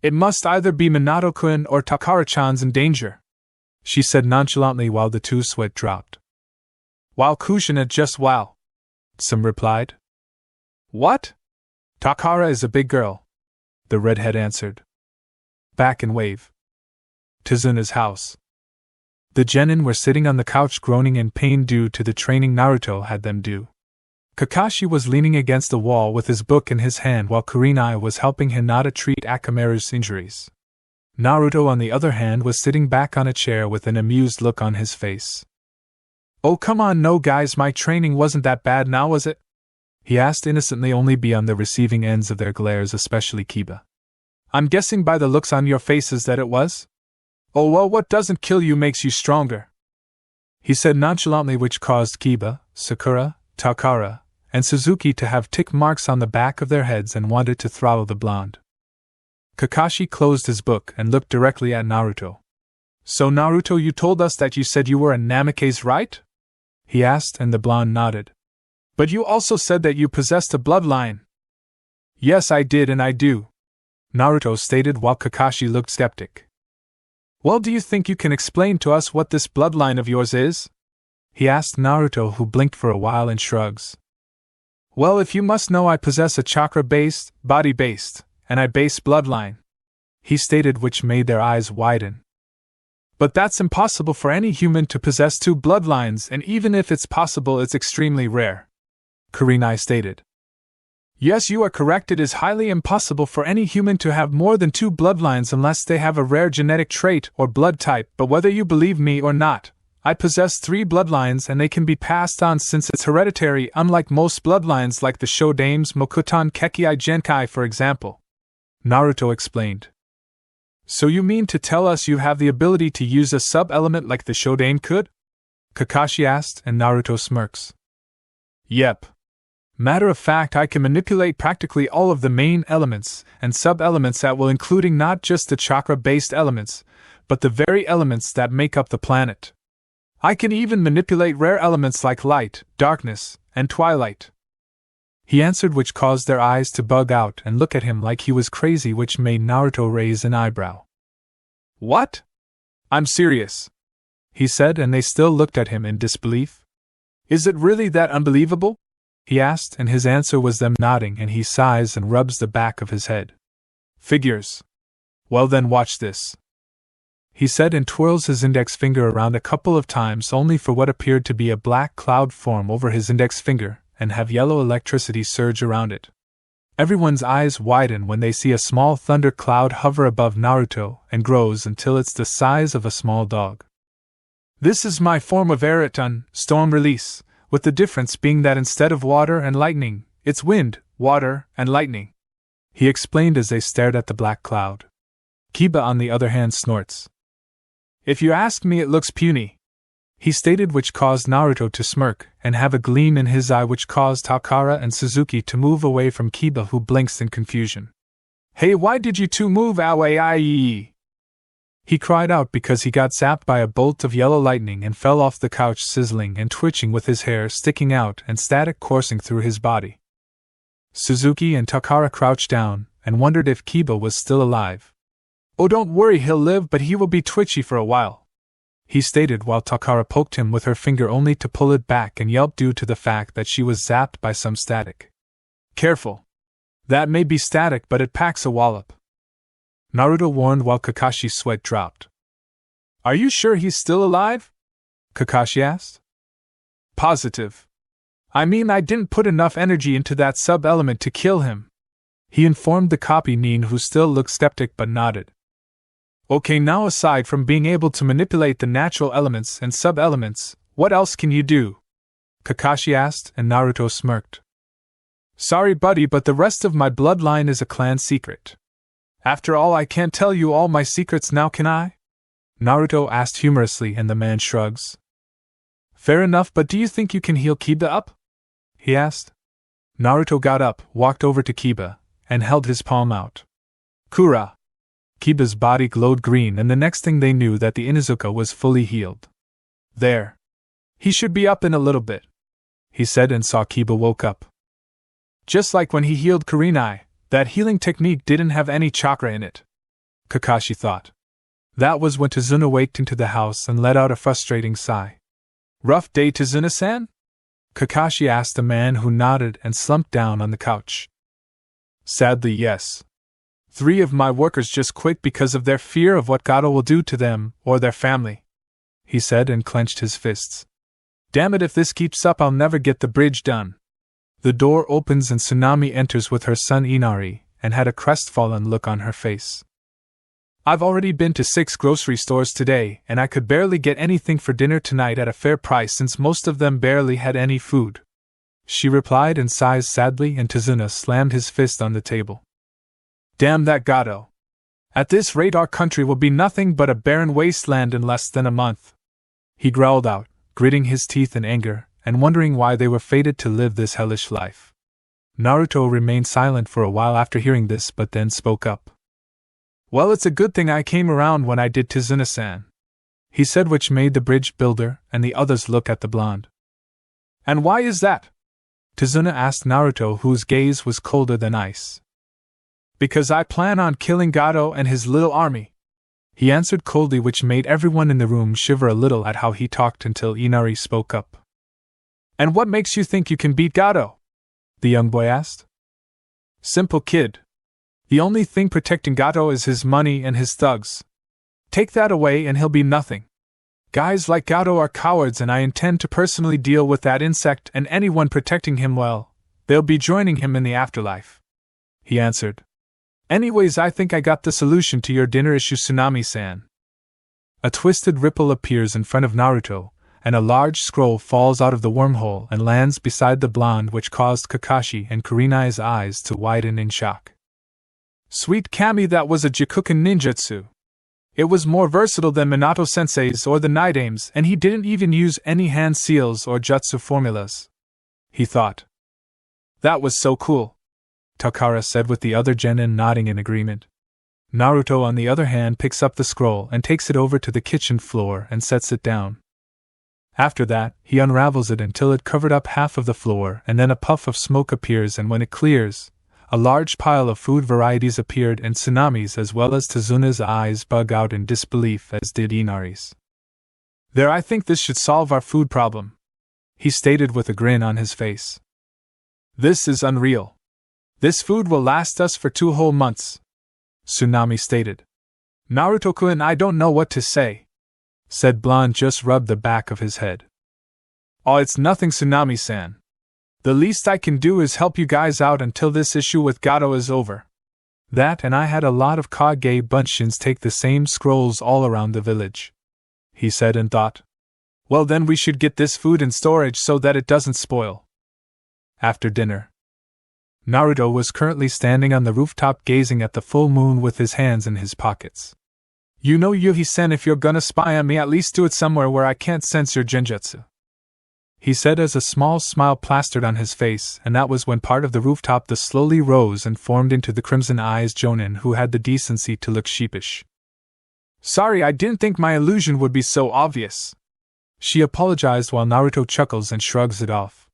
It must either be Minato-kun or Takara-chan's in danger, she said nonchalantly while the two sweat dropped. While Kushina, just wow, Sum replied. What? Takara is a big girl, the redhead answered. Back in Wave Tizuna's house. The genin were sitting on the couch groaning in pain due to the training Naruto had them do. Kakashi was leaning against the wall with his book in his hand while Kurenai was helping Hinata treat Akamaru's injuries. Naruto, on the other hand, was sitting back on a chair with an amused look on his face. "Oh, come on, no guys, my training wasn't that bad now, was it?" he asked innocently, only beyond the receiving ends of their glares, especially Kiba. "I'm guessing by the looks on your faces that it was? Oh well, what doesn't kill you makes you stronger," he said nonchalantly, which caused Kiba, Sakura, Takara, and Suzuki to have tick marks on the back of their heads and wanted to throttle the blonde. Kakashi closed his book and looked directly at Naruto. "So Naruto, you told us that you said you were in Namake's right?" he asked, and the blonde nodded. "But you also said that you possessed a bloodline." "Yes, I did and I do," Naruto stated while Kakashi looked skeptic. "Well, do you think you can explain to us what this bloodline of yours is?" he asked Naruto, who blinked for a while and shrugs. "Well, if you must know, I possess a chakra-based, body-based, and eye-based bloodline," he stated, which made their eyes widen. "But that's impossible for any human to possess two bloodlines, and even if it's possible, it's extremely rare," Kurenai stated. "Yes, you are correct. It is highly impossible for any human to have more than two bloodlines unless they have a rare genetic trait or blood type, but whether you believe me or not, I possess 3 bloodlines and they can be passed on since it's hereditary, unlike most bloodlines like the Shodame's Mokuton Kekkei Genkai, for example," Naruto explained. "So you mean to tell us you have the ability to use a sub-element like the Shodame could?" Kakashi asked, and Naruto smirks. "Yep. Matter of fact, I can manipulate practically all of the main elements and sub-elements at will, including not just the chakra-based elements, but the very elements that make up the planet. I can even manipulate rare elements like light, darkness, and twilight," he answered, which caused their eyes to bug out and look at him like he was crazy, which made Naruto raise an eyebrow. "What? I'm serious," he said, and they still looked at him in disbelief. "Is it really that unbelievable?" he asked, and his answer was them nodding, and he sighs and rubs the back of his head. "Figures. Well then, watch this," he said, and twirls his index finger around a couple of times, only for what appeared to be a black cloud form over his index finger and have yellow electricity surge around it. Everyone's eyes widen when they see a small thunder cloud hover above Naruto and grows until it's the size of a small dog. "This is my form of Eraton, storm release, with the difference being that instead of water and lightning, it's wind, water, and lightning," he explained as they stared at the black cloud. Kiba, on the other hand, snorts. "If you ask me, it looks puny," he stated, which caused Naruto to smirk and have a gleam in his eye, which caused Takara and Suzuki to move away from Kiba, who blinks in confusion. "Hey, why did you two move away?" he cried out, because he got zapped by a bolt of yellow lightning and fell off the couch, sizzling and twitching with his hair sticking out and static coursing through his body. Suzuki and Takara crouched down and wondered if Kiba was still alive. "Oh, don't worry, he'll live, but he will be twitchy for a while," he stated, while Takara poked him with her finger only to pull it back and yelp due to the fact that she was zapped by some static. "Careful. That may be static, but it packs a wallop," Naruto warned, while Kakashi's sweat dropped. "Are you sure he's still alive?" Kakashi asked. "Positive. I mean, I didn't put enough energy into that sub-element to kill him," he informed the copy Nin, who still looked skeptic but nodded. "Okay, now aside from being able to manipulate the natural elements and sub-elements, what else can you do?" Kakashi asked, and Naruto smirked. "Sorry, buddy, but the rest of my bloodline is a clan secret. After all, I can't tell you all my secrets now, can I?" Naruto asked humorously, and the man shrugs. "Fair enough, but do you think you can heal Kiba up?" he asked. Naruto got up, walked over to Kiba, and held his palm out. "Kura!" Kiba's body glowed green, and the next thing they knew that the Inuzuka was fully healed. "There. He should be up in a little bit," he said, and saw Kiba woke up. Just like when he healed Kurenai, that healing technique didn't have any chakra in it, Kakashi thought. That was when Tazuna waked into the house and let out a frustrating sigh. "Rough day, Tazuna-san?" Kakashi asked the man, who nodded and slumped down on the couch. "Sadly, yes. 3 of my workers just quit because of their fear of what Gato will do to them or their family," he said and clenched his fists. Damn it, if this keeps up I'll never get the bridge done. The door opens and Tsunami enters with her son Inari, and had a crestfallen look on her face. I've already been to 6 grocery stores today, and I could barely get anything for dinner tonight at a fair price since most of them barely had any food, she replied and sighed sadly, and Tazuna slammed his fist on the table. Damn that Gato. At this rate our country will be nothing but a barren wasteland in less than a month, he growled out, gritting his teeth in anger, and wondering why they were fated to live this hellish life. Naruto remained silent for a while after hearing this, but then spoke up. Well, it's a good thing I came around when I did, Tazuna-san, he said, which made the bridge builder and the others look at the blonde. And why is that? Tazuna asked Naruto, whose gaze was colder than ice. Because I plan on killing Gato and his little army, he answered coldly, which made everyone in the room shiver a little at how he talked until Inari spoke up. And what makes you think you can beat Gato? The young boy asked. Simple, kid. The only thing protecting Gato is his money and his thugs. Take that away and he'll be nothing. Guys like Gato are cowards, and I intend to personally deal with that insect and anyone protecting him. Well, they'll be joining him in the afterlife, he answered. Anyways, I think I got the solution to your dinner issue, Tsunami-san. A twisted ripple appears in front of Naruto, and a large scroll falls out of the wormhole and lands beside the blonde, which caused Kakashi and Kurenai's eyes to widen in shock. Sweet Kami, that was a Jikuken ninjutsu. It was more versatile than Minato-sensei's or the Night Aims, and he didn't even use any hand seals or jutsu formulas, he thought. That was so cool, Takara said, with the other genin nodding in agreement. Naruto, on the other hand, picks up the scroll and takes it over to the kitchen floor and sets it down. After that, he unravels it until it covered up half of the floor, and then a puff of smoke appears, and when it clears, a large pile of food varieties appeared, and Tsunami's as well as Tazuna's eyes bug out in disbelief, as did Inari's. There, I think this should solve our food problem, he stated with a grin on his face. This is unreal. This food will last us for 2 whole months, Tsunami stated. Naruto-kun, I don't know what to say, said Blonde, just rubbed the back of his head. Oh, it's nothing, Tsunami-san. The least I can do is help you guys out until this issue with Gato is over. That, and I had a lot of Kage Bunshins take the same scrolls all around the village, he said, and thought. Well, then we should get this food in storage so that it doesn't spoil. After dinner, Naruto was currently standing on the rooftop gazing at the full moon with his hands in his pockets. You know, Yuhi-sen, if you're gonna spy on me, at least do it somewhere where I can't sense your genjutsu, he said as a small smile plastered on his face, and that was when part of the rooftop slowly rose and formed into the Crimson Eyes Jonin, who had the decency to look sheepish. Sorry, I didn't think my illusion would be so obvious, she apologized, while Naruto chuckles and shrugs it off.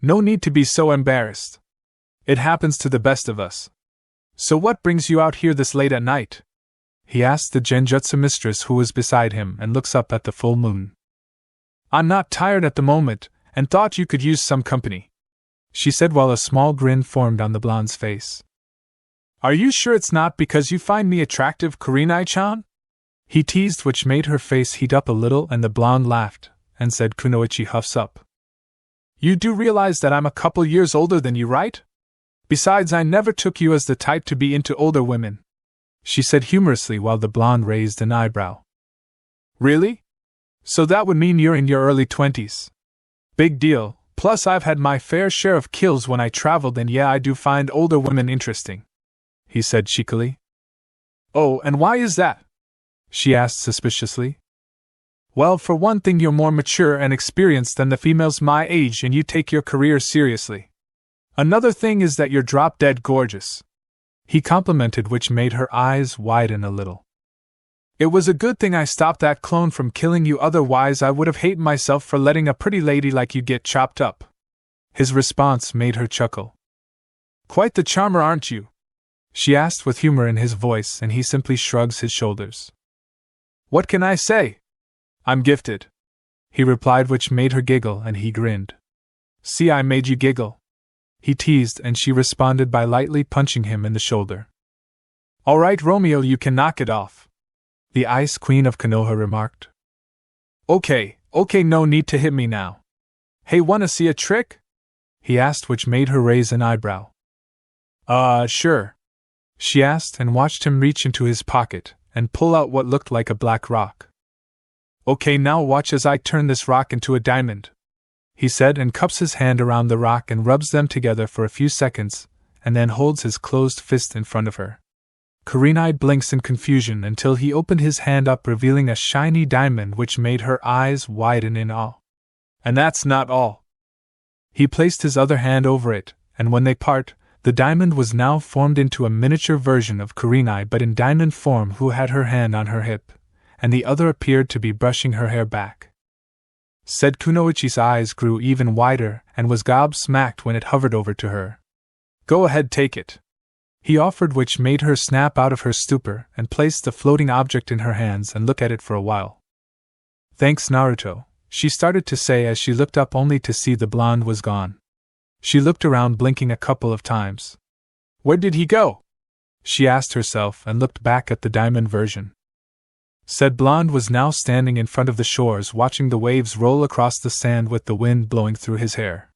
No need to be so embarrassed. It happens to the best of us. So what brings you out here this late at night? He asked the genjutsu mistress who was beside him, and looks up at the full moon. I'm not tired at the moment, and thought you could use some company, she said, while a small grin formed on the blonde's face. Are you sure it's not because you find me attractive, Kurenai-chan? He teased, which made her face heat up a little, and the blonde laughed, and said, Kunoichi huffs up. You do realize that I'm a couple years older than you, right? Besides, I never took you as the type to be into older women, she said humorously, while the blonde raised an eyebrow. Really? So that would mean you're in your early 20s. Big deal, plus I've had my fair share of kills when I traveled, and yeah, I do find older women interesting, he said cheekily. Oh, and why is that? She asked suspiciously. Well, for one thing, you're more mature and experienced than the females my age, and you take your career seriously. Another thing is that you're drop-dead gorgeous, he complimented, which made her eyes widen a little. It was a good thing I stopped that clone from killing you, otherwise I would have hated myself for letting a pretty lady like you get chopped up. His response made her chuckle. Quite the charmer, aren't you? She asked with humor in his voice, and he simply shrugs his shoulders. What can I say? I'm gifted, he replied, which made her giggle, and he grinned. See, I made you giggle, he teased, and she responded by lightly punching him in the shoulder. All right, Romeo, you can knock it off, the Ice Queen of Konoha remarked. Okay, no need to hit me now. Hey, wanna see a trick? He asked, which made her raise an eyebrow. Sure. She asked and watched him reach into his pocket and pull out what looked like a black rock. Okay, now watch as I turn this rock into a diamond, he said, and cups his hand around the rock and rubs them together for a few seconds, and then holds his closed fist in front of her. Kurenai blinks in confusion until he opened his hand up, revealing a shiny diamond which made her eyes widen in awe. And that's not all. He placed his other hand over it, and when they part, the diamond was now formed into a miniature version of Kurenai, but in diamond form, who had her hand on her hip, and the other appeared to be brushing her hair back. Said Kunoichi's eyes grew even wider and was gobsmacked when it hovered over to her. Go ahead, take it, he offered, which made her snap out of her stupor and place the floating object in her hands and look at it for a while. Thanks, Naruto, she started to say as she looked up, only to see the blonde was gone. She looked around, blinking a couple of times. Where did he go? She asked herself and looked back at the diamond version. Said blonde was now standing in front of the shores, watching the waves roll across the sand with the wind blowing through his hair.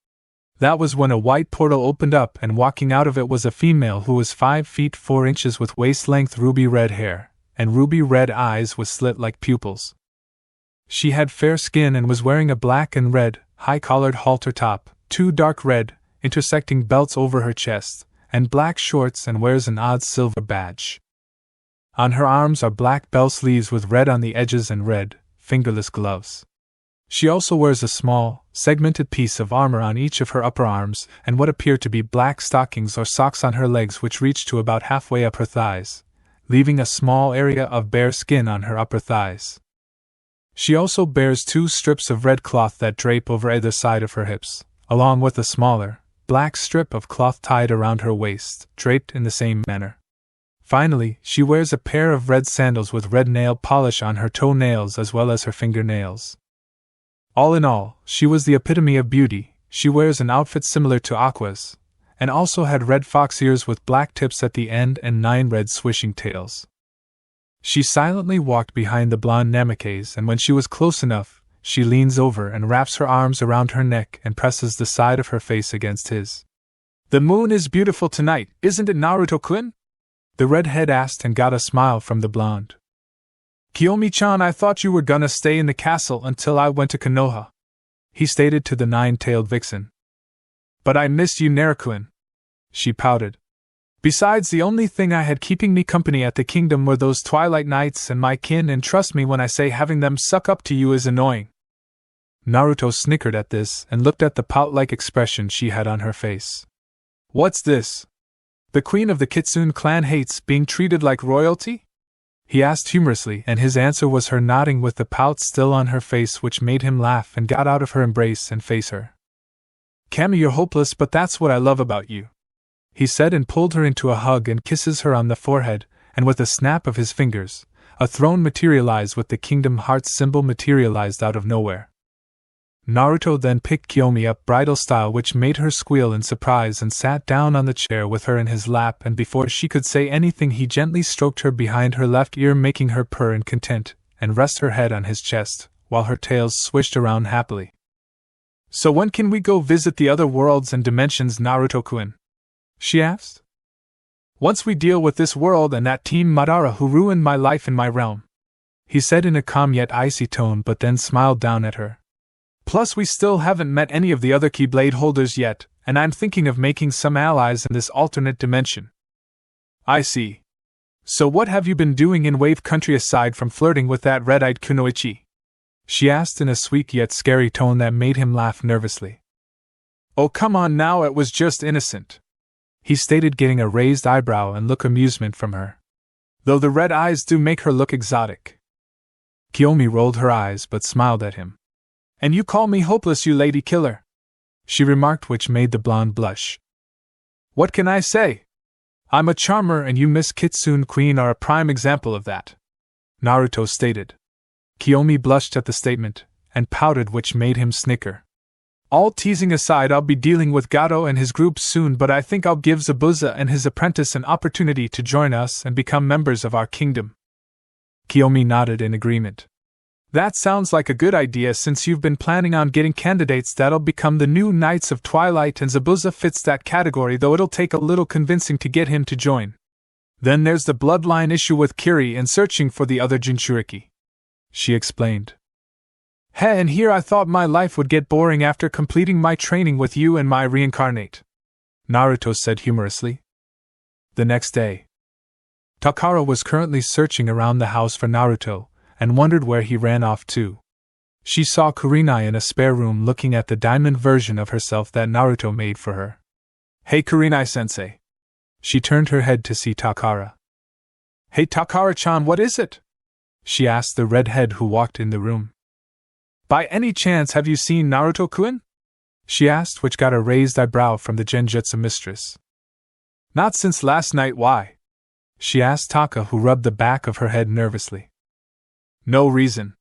That was when a white portal opened up, and walking out of it was a female who was 5 feet 4 inches with waist-length ruby red hair, and ruby red eyes with slit-like pupils. She had fair skin and was wearing a black and red, high-collared halter top, 2 dark red, intersecting belts over her chest, and black shorts, and wears an odd silver badge. On her arms are black bell sleeves with red on the edges and red, fingerless gloves. She also wears a small, segmented piece of armor on each of her upper arms, and what appear to be black stockings or socks on her legs, which reach to about halfway up her thighs, leaving a small area of bare skin on her upper thighs. She also bears 2 strips of red cloth that drape over either side of her hips, along with a smaller, black strip of cloth tied around her waist, draped in the same manner. Finally, she wears a pair of red sandals with red nail polish on her toenails as well as her fingernails. All in all, she was the epitome of beauty. She wears an outfit similar to Aqua's, and also had red fox ears with black tips at the end and 9 red swishing tails. She silently walked behind the blonde Namikaze, and when she was close enough, she leans over and wraps her arms around her neck and presses the side of her face against his. The moon is beautiful tonight, isn't it, Naruto-kun? The redhead asked and got a smile from the blonde. Kiyomi-chan, I thought you were gonna stay in the castle until I went to Konoha, he stated to the 9-tailed vixen. But I missed you, Naruto-kun, she pouted. Besides, the only thing I had keeping me company at the kingdom were those twilight nights and my kin, and trust me when I say having them suck up to you is annoying. Naruto snickered at this and looked at the pout-like expression she had on her face. What's this? The queen of the Kitsune clan hates being treated like royalty? He asked humorously, and his answer was her nodding with the pout still on her face, which made him laugh and got out of her embrace and face her. Cammy, you're hopeless, but that's what I love about you, he said, and pulled her into a hug and kisses her on the forehead, and with a snap of his fingers, a throne materialized with the Kingdom Hearts symbol materialized out of nowhere. Naruto then picked Kiyomi up bridal style, which made her squeal in surprise, and sat down on the chair with her in his lap, and before she could say anything he gently stroked her behind her left ear, making her purr in content, and rest her head on his chest, while her tails swished around happily. So when can we go visit the other worlds and dimensions, Naruto-kun? She asked. Once we deal with this world and that Team Madara who ruined my life in my realm, he said in a calm yet icy tone, but then smiled down at her. Plus, we still haven't met any of the other Keyblade holders yet, and I'm thinking of making some allies in this alternate dimension. I see. So what have you been doing in Wave Country aside from flirting with that red-eyed Kunoichi? She asked in a sweet yet scary tone that made him laugh nervously. Oh, come on now, it was just innocent, he stated, getting a raised eyebrow and look amusement from her. Though the red eyes do make her look exotic. Kiyomi rolled her eyes but smiled at him. And you call me hopeless, you lady killer, she remarked, which made the blonde blush. What can I say? I'm a charmer, and you Miss Kitsune Queen are a prime example of that, Naruto stated. Kiyomi blushed at the statement, and pouted, which made him snicker. All teasing aside, I'll be dealing with Gato and his group soon, but I think I'll give Zabuza and his apprentice an opportunity to join us and become members of our kingdom. Kiyomi nodded in agreement. That sounds like a good idea since you've been planning on getting candidates that'll become the new Knights of Twilight, and Zabuza fits that category, though it'll take a little convincing to get him to join. Then there's the bloodline issue with Kiri and searching for the other Jinchuriki. She explained. Hey, and here I thought my life would get boring after completing my training with you and my reincarnate, Naruto said humorously. The next day, Takara was currently searching around the house for Naruto, and wondered where he ran off to. She saw Kurenai in a spare room looking at the diamond version of herself that Naruto made for her. Hey Kurenai-sensei. She turned her head to see Takara. Hey Takara-chan, what is it? She asked the redhead who walked in the room. By any chance have you seen Naruto-kun? She asked, which got a raised eyebrow from the Genjutsu mistress. Not since last night, why? She asked Taka, who rubbed the back of her head nervously. No reason.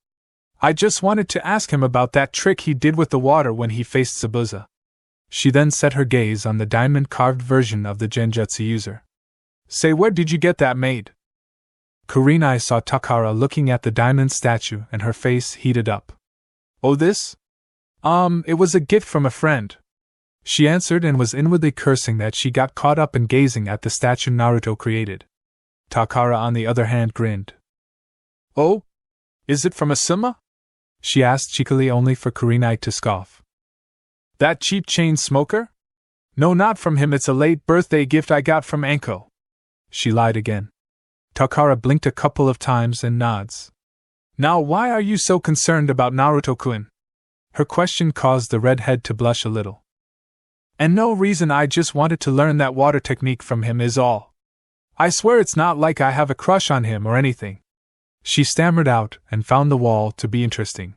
I just wanted to ask him about that trick he did with the water when he faced Zabuza. She then set her gaze on the diamond-carved version of the Genjutsu user. Say, where did you get that made? Kurenai saw Takara looking at the diamond statue and her face heated up. Oh, this? It was a gift from a friend. She answered and was inwardly cursing that she got caught up in gazing at the statue Naruto created. Takara, on the other hand, grinned. Oh? Is it from Asuma? She asked cheekily, only for Kurenai to scoff. That cheap chain smoker? No, not from him, it's a late birthday gift I got from Anko. She lied again. Takara blinked a couple of times and nods. Now why are you so concerned about Naruto-kun? Her question caused the redhead to blush a little. And no reason, I just wanted to learn that water technique from him is all. I swear it's not like I have a crush on him or anything. She stammered out and found the wall to be interesting.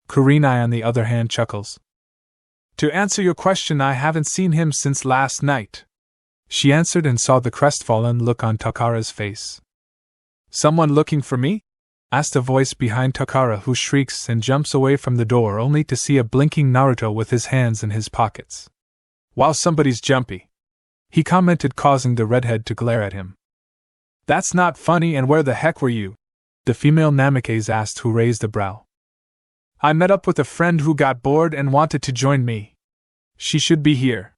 Kurenai, on the other hand, chuckles. To answer your question, I haven't seen him since last night. She answered and saw the crestfallen look on Takara's face. Someone looking for me? Asked a voice behind Takara, who shrieks and jumps away from the door only to see a blinking Naruto with his hands in his pockets. Wow, somebody's jumpy, he commented, causing the redhead to glare at him. That's not funny, and where the heck were you? The female Namikaze asked, who raised a brow. I met up with a friend who got bored and wanted to join me. She should be here.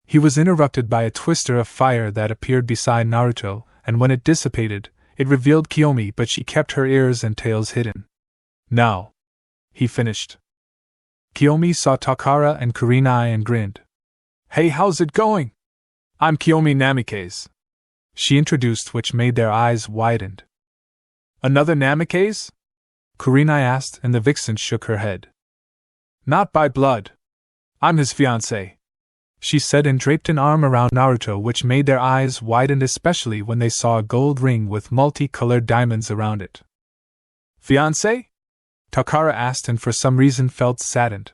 He was interrupted by a twister of fire that appeared beside Naruto, and when it dissipated, it revealed Kiyomi, but she kept her ears and tails hidden. Now, he finished. Kiyomi saw Takara and Kurenai and grinned. Hey, how's it going? I'm Kiyomi Namikaze, she introduced, which made their eyes widened. Another Namikaze? Kurenai asked, and the vixen shook her head. Not by blood. I'm his fiancée, she said, and draped an arm around Naruto, which made their eyes widen, especially when they saw a gold ring with multicolored diamonds around it. Fiancé? Takara asked, and for some reason felt saddened.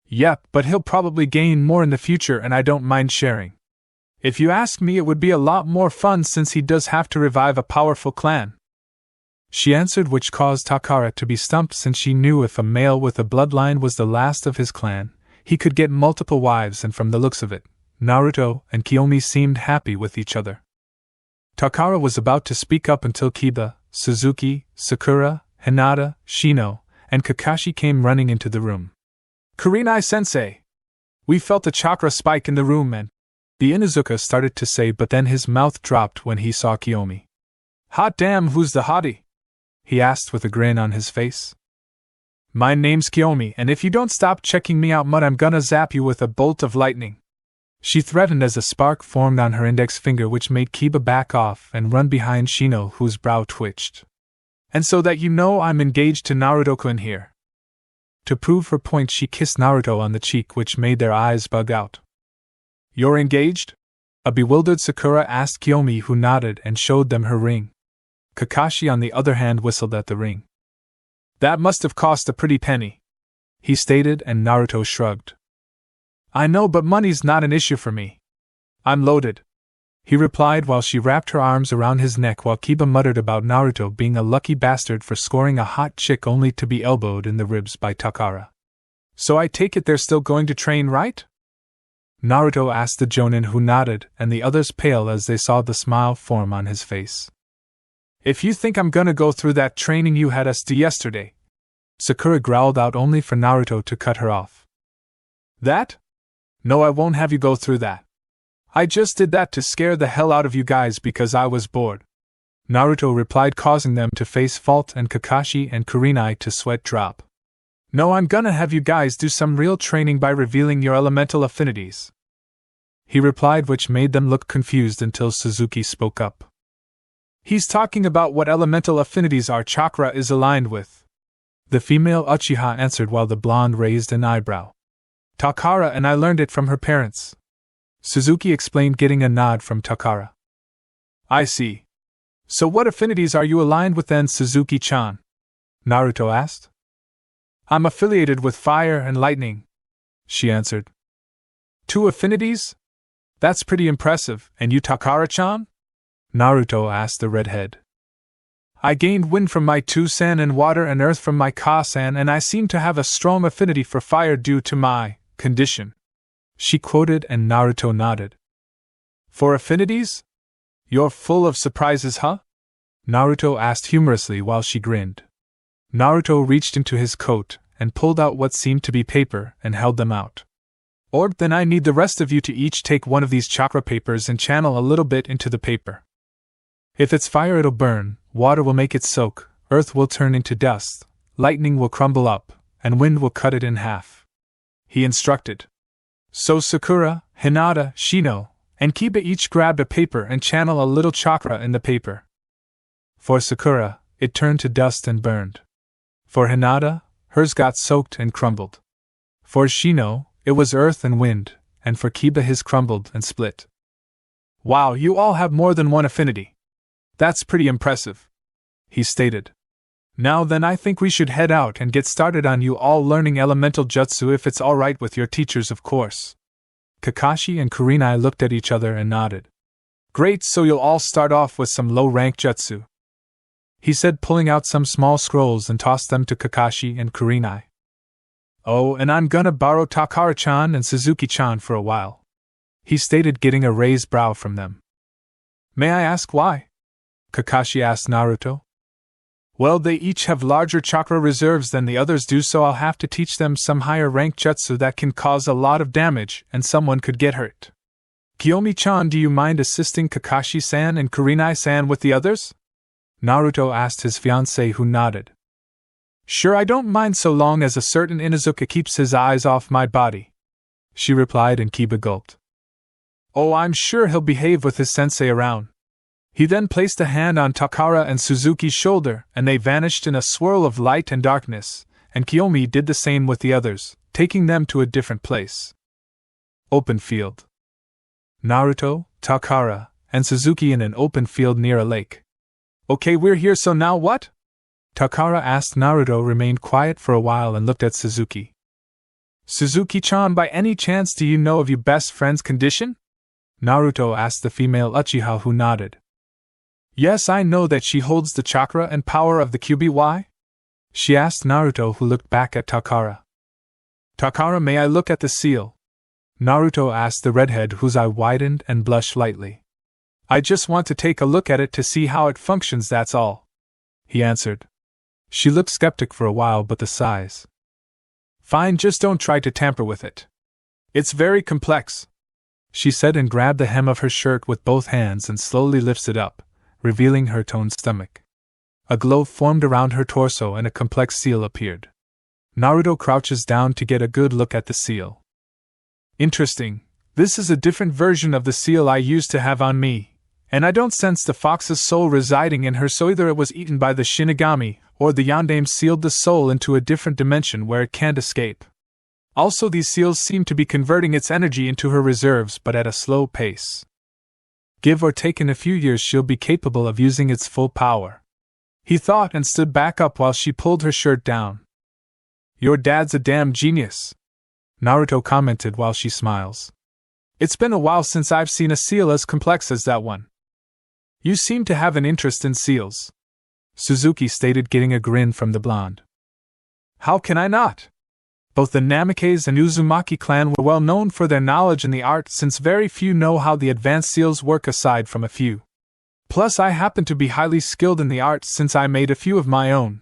Yep, but he'll probably gain more in the future, and I don't mind sharing. If you ask me, it would be a lot more fun since he does have to revive a powerful clan, she answered, which caused Takara to be stumped, since she knew if a male with a bloodline was the last of his clan, he could get multiple wives, and from the looks of it, Naruto and Kiyomi seemed happy with each other. Takara was about to speak up until Kiba, Suzuki, Sakura, Hinata, Shino, and Kakashi came running into the room. Kurenai-sensei! We felt a chakra spike in the room, and the Inuzuka started to say, but then his mouth dropped when he saw Kiyomi. Hot damn, who's the hottie? He asked with a grin on his face. My name's Kiyomi, and if you don't stop checking me out, mud, I'm gonna zap you with a bolt of lightning, she threatened as a spark formed on her index finger, which made Kiba back off and run behind Shino, whose brow twitched. And so that you know, I'm engaged to Naruto-kun here. To prove her point, she kissed Naruto on the cheek, which made their eyes bug out. You're engaged? A bewildered Sakura asked Kiyomi, who nodded and showed them her ring. Kakashi, on the other hand, whistled at the ring. That must have cost a pretty penny, he stated, and Naruto shrugged. I know, but money's not an issue for me. I'm loaded, he replied, while she wrapped her arms around his neck, while Kiba muttered about Naruto being a lucky bastard for scoring a hot chick only to be elbowed in the ribs by Takara. So I take it they're still going to train, right? Naruto asked the Jonin, who nodded, and the others paled as they saw the smile form on his face. If you think I'm gonna go through that training you had us do yesterday, Sakura growled out only for Naruto to cut her off. That? No, I won't have you go through that. I just did that to scare the hell out of you guys because I was bored. Naruto replied, causing them to face fault and Kakashi and Kurenai to sweat drop. No, I'm gonna have you guys do some real training by revealing your elemental affinities. He replied, which made them look confused until Suzuki spoke up. He's talking about what elemental affinities our chakra is aligned with. The female Uchiha answered while the blonde raised an eyebrow. Takara and I learned it from her parents. Suzuki explained, getting a nod from Takara. I see. So what affinities are you aligned with then, Suzuki-chan? Naruto asked. I'm affiliated with fire and lightning, she answered. 2 affinities? That's pretty impressive. And you, Takara-chan? Naruto asked the redhead. I gained wind from my 2-san and water and earth from my ka-san, and I seem to have a strong affinity for fire due to my condition, she quoted, and Naruto nodded. For affinities? You're full of surprises, huh? Naruto asked humorously while she grinned. Naruto reached into his coat and pulled out what seemed to be paper and held them out. Then I need the rest of you to each take one of these chakra papers and channel a little bit into the paper. If it's fire, it'll burn, water will make it soak, earth will turn into dust, lightning will crumble up, and wind will cut it in half, he instructed. So Sakura, Hinata, Shino, and Kiba each grabbed a paper and channeled a little chakra in the paper. For Sakura, it turned to dust and burned. For Hinata, hers got soaked and crumbled. For Shino, it was earth and wind, and for Kiba his crumbled and split. Wow, you all have more than one affinity. That's pretty impressive, he stated. Now then, I think we should head out and get started on you all learning elemental jutsu, if it's alright with your teachers, of course. Kakashi and Kurenai looked at each other and nodded. Great, so you'll all start off with some low-rank jutsu, he said, pulling out some small scrolls and tossed them to Kakashi and Kurenai. Oh, and I'm gonna borrow Takara-chan and Suzuki-chan for a while, he stated, getting a raised brow from them. May I ask why? Kakashi asked Naruto. Well, they each have larger chakra reserves than the others do, so I'll have to teach them some higher rank jutsu that can cause a lot of damage and someone could get hurt. Kiyomi-chan, do you mind assisting Kakashi-san and Kurenai-san with the others? Naruto asked his fiancée, who nodded. Sure, I don't mind so long as a certain Inuzuka keeps his eyes off my body, she replied, and Kiba gulped. Oh, I'm sure he'll behave with his sensei around. He then placed a hand on Takara and Suzuki's shoulder, and they vanished in a swirl of light and darkness, and Kiyomi did the same with the others, taking them to a different place. Open field. Naruto, Takara, and Suzuki in an open field near a lake. Okay, we're here, so now what? Takara asked. Naruto remained quiet for a while and looked at Suzuki. Suzuki-chan, by any chance do you know of your best friend's condition? Naruto asked the female Uchiha, who nodded. Yes, I know that she holds the chakra and power of the QBY? She asked Naruto, who looked back at Takara. Takara, may I look at the seal? Naruto asked the redhead, whose eye widened and blushed lightly. I just want to take a look at it to see how it functions, that's all, he answered. She looked skeptic for a while, but the size. Fine, just don't try to tamper with it. It's very complex, she said, and grabbed the hem of her shirt with both hands and slowly lifts it up, revealing her toned stomach. A glow formed around her torso and a complex seal appeared. Naruto crouches down to get a good look at the seal. Interesting. This is a different version of the seal I used to have on me, and I don't sense the fox's soul residing in her, so either it was eaten by the Shinigami, or the Yondaime sealed the soul into a different dimension where it can't escape. Also, these seals seem to be converting its energy into her reserves, but at a slow pace. Give or take, in a few years she'll be capable of using its full power, he thought, and stood back up while she pulled her shirt down. Your dad's a damn genius, Naruto commented while she smiles. It's been a while since I've seen a seal as complex as that one. You seem to have an interest in seals, Suzuki stated, getting a grin from the blonde. How can I not? Both the Namikaze and Uzumaki clan were well known for their knowledge in the art, since very few know how the advanced seals work aside from a few. Plus, I happen to be highly skilled in the art since I made a few of my own,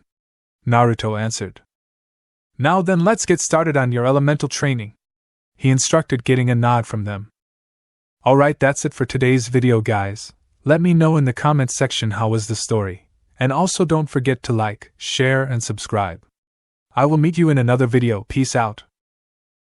Naruto answered. Now then, let's get started on your elemental training, he instructed, getting a nod from them. Alright, that's it for today's video, guys. Let me know in the comments section how was the story, and also don't forget to like, share, and subscribe. I will meet you in another video. Peace out.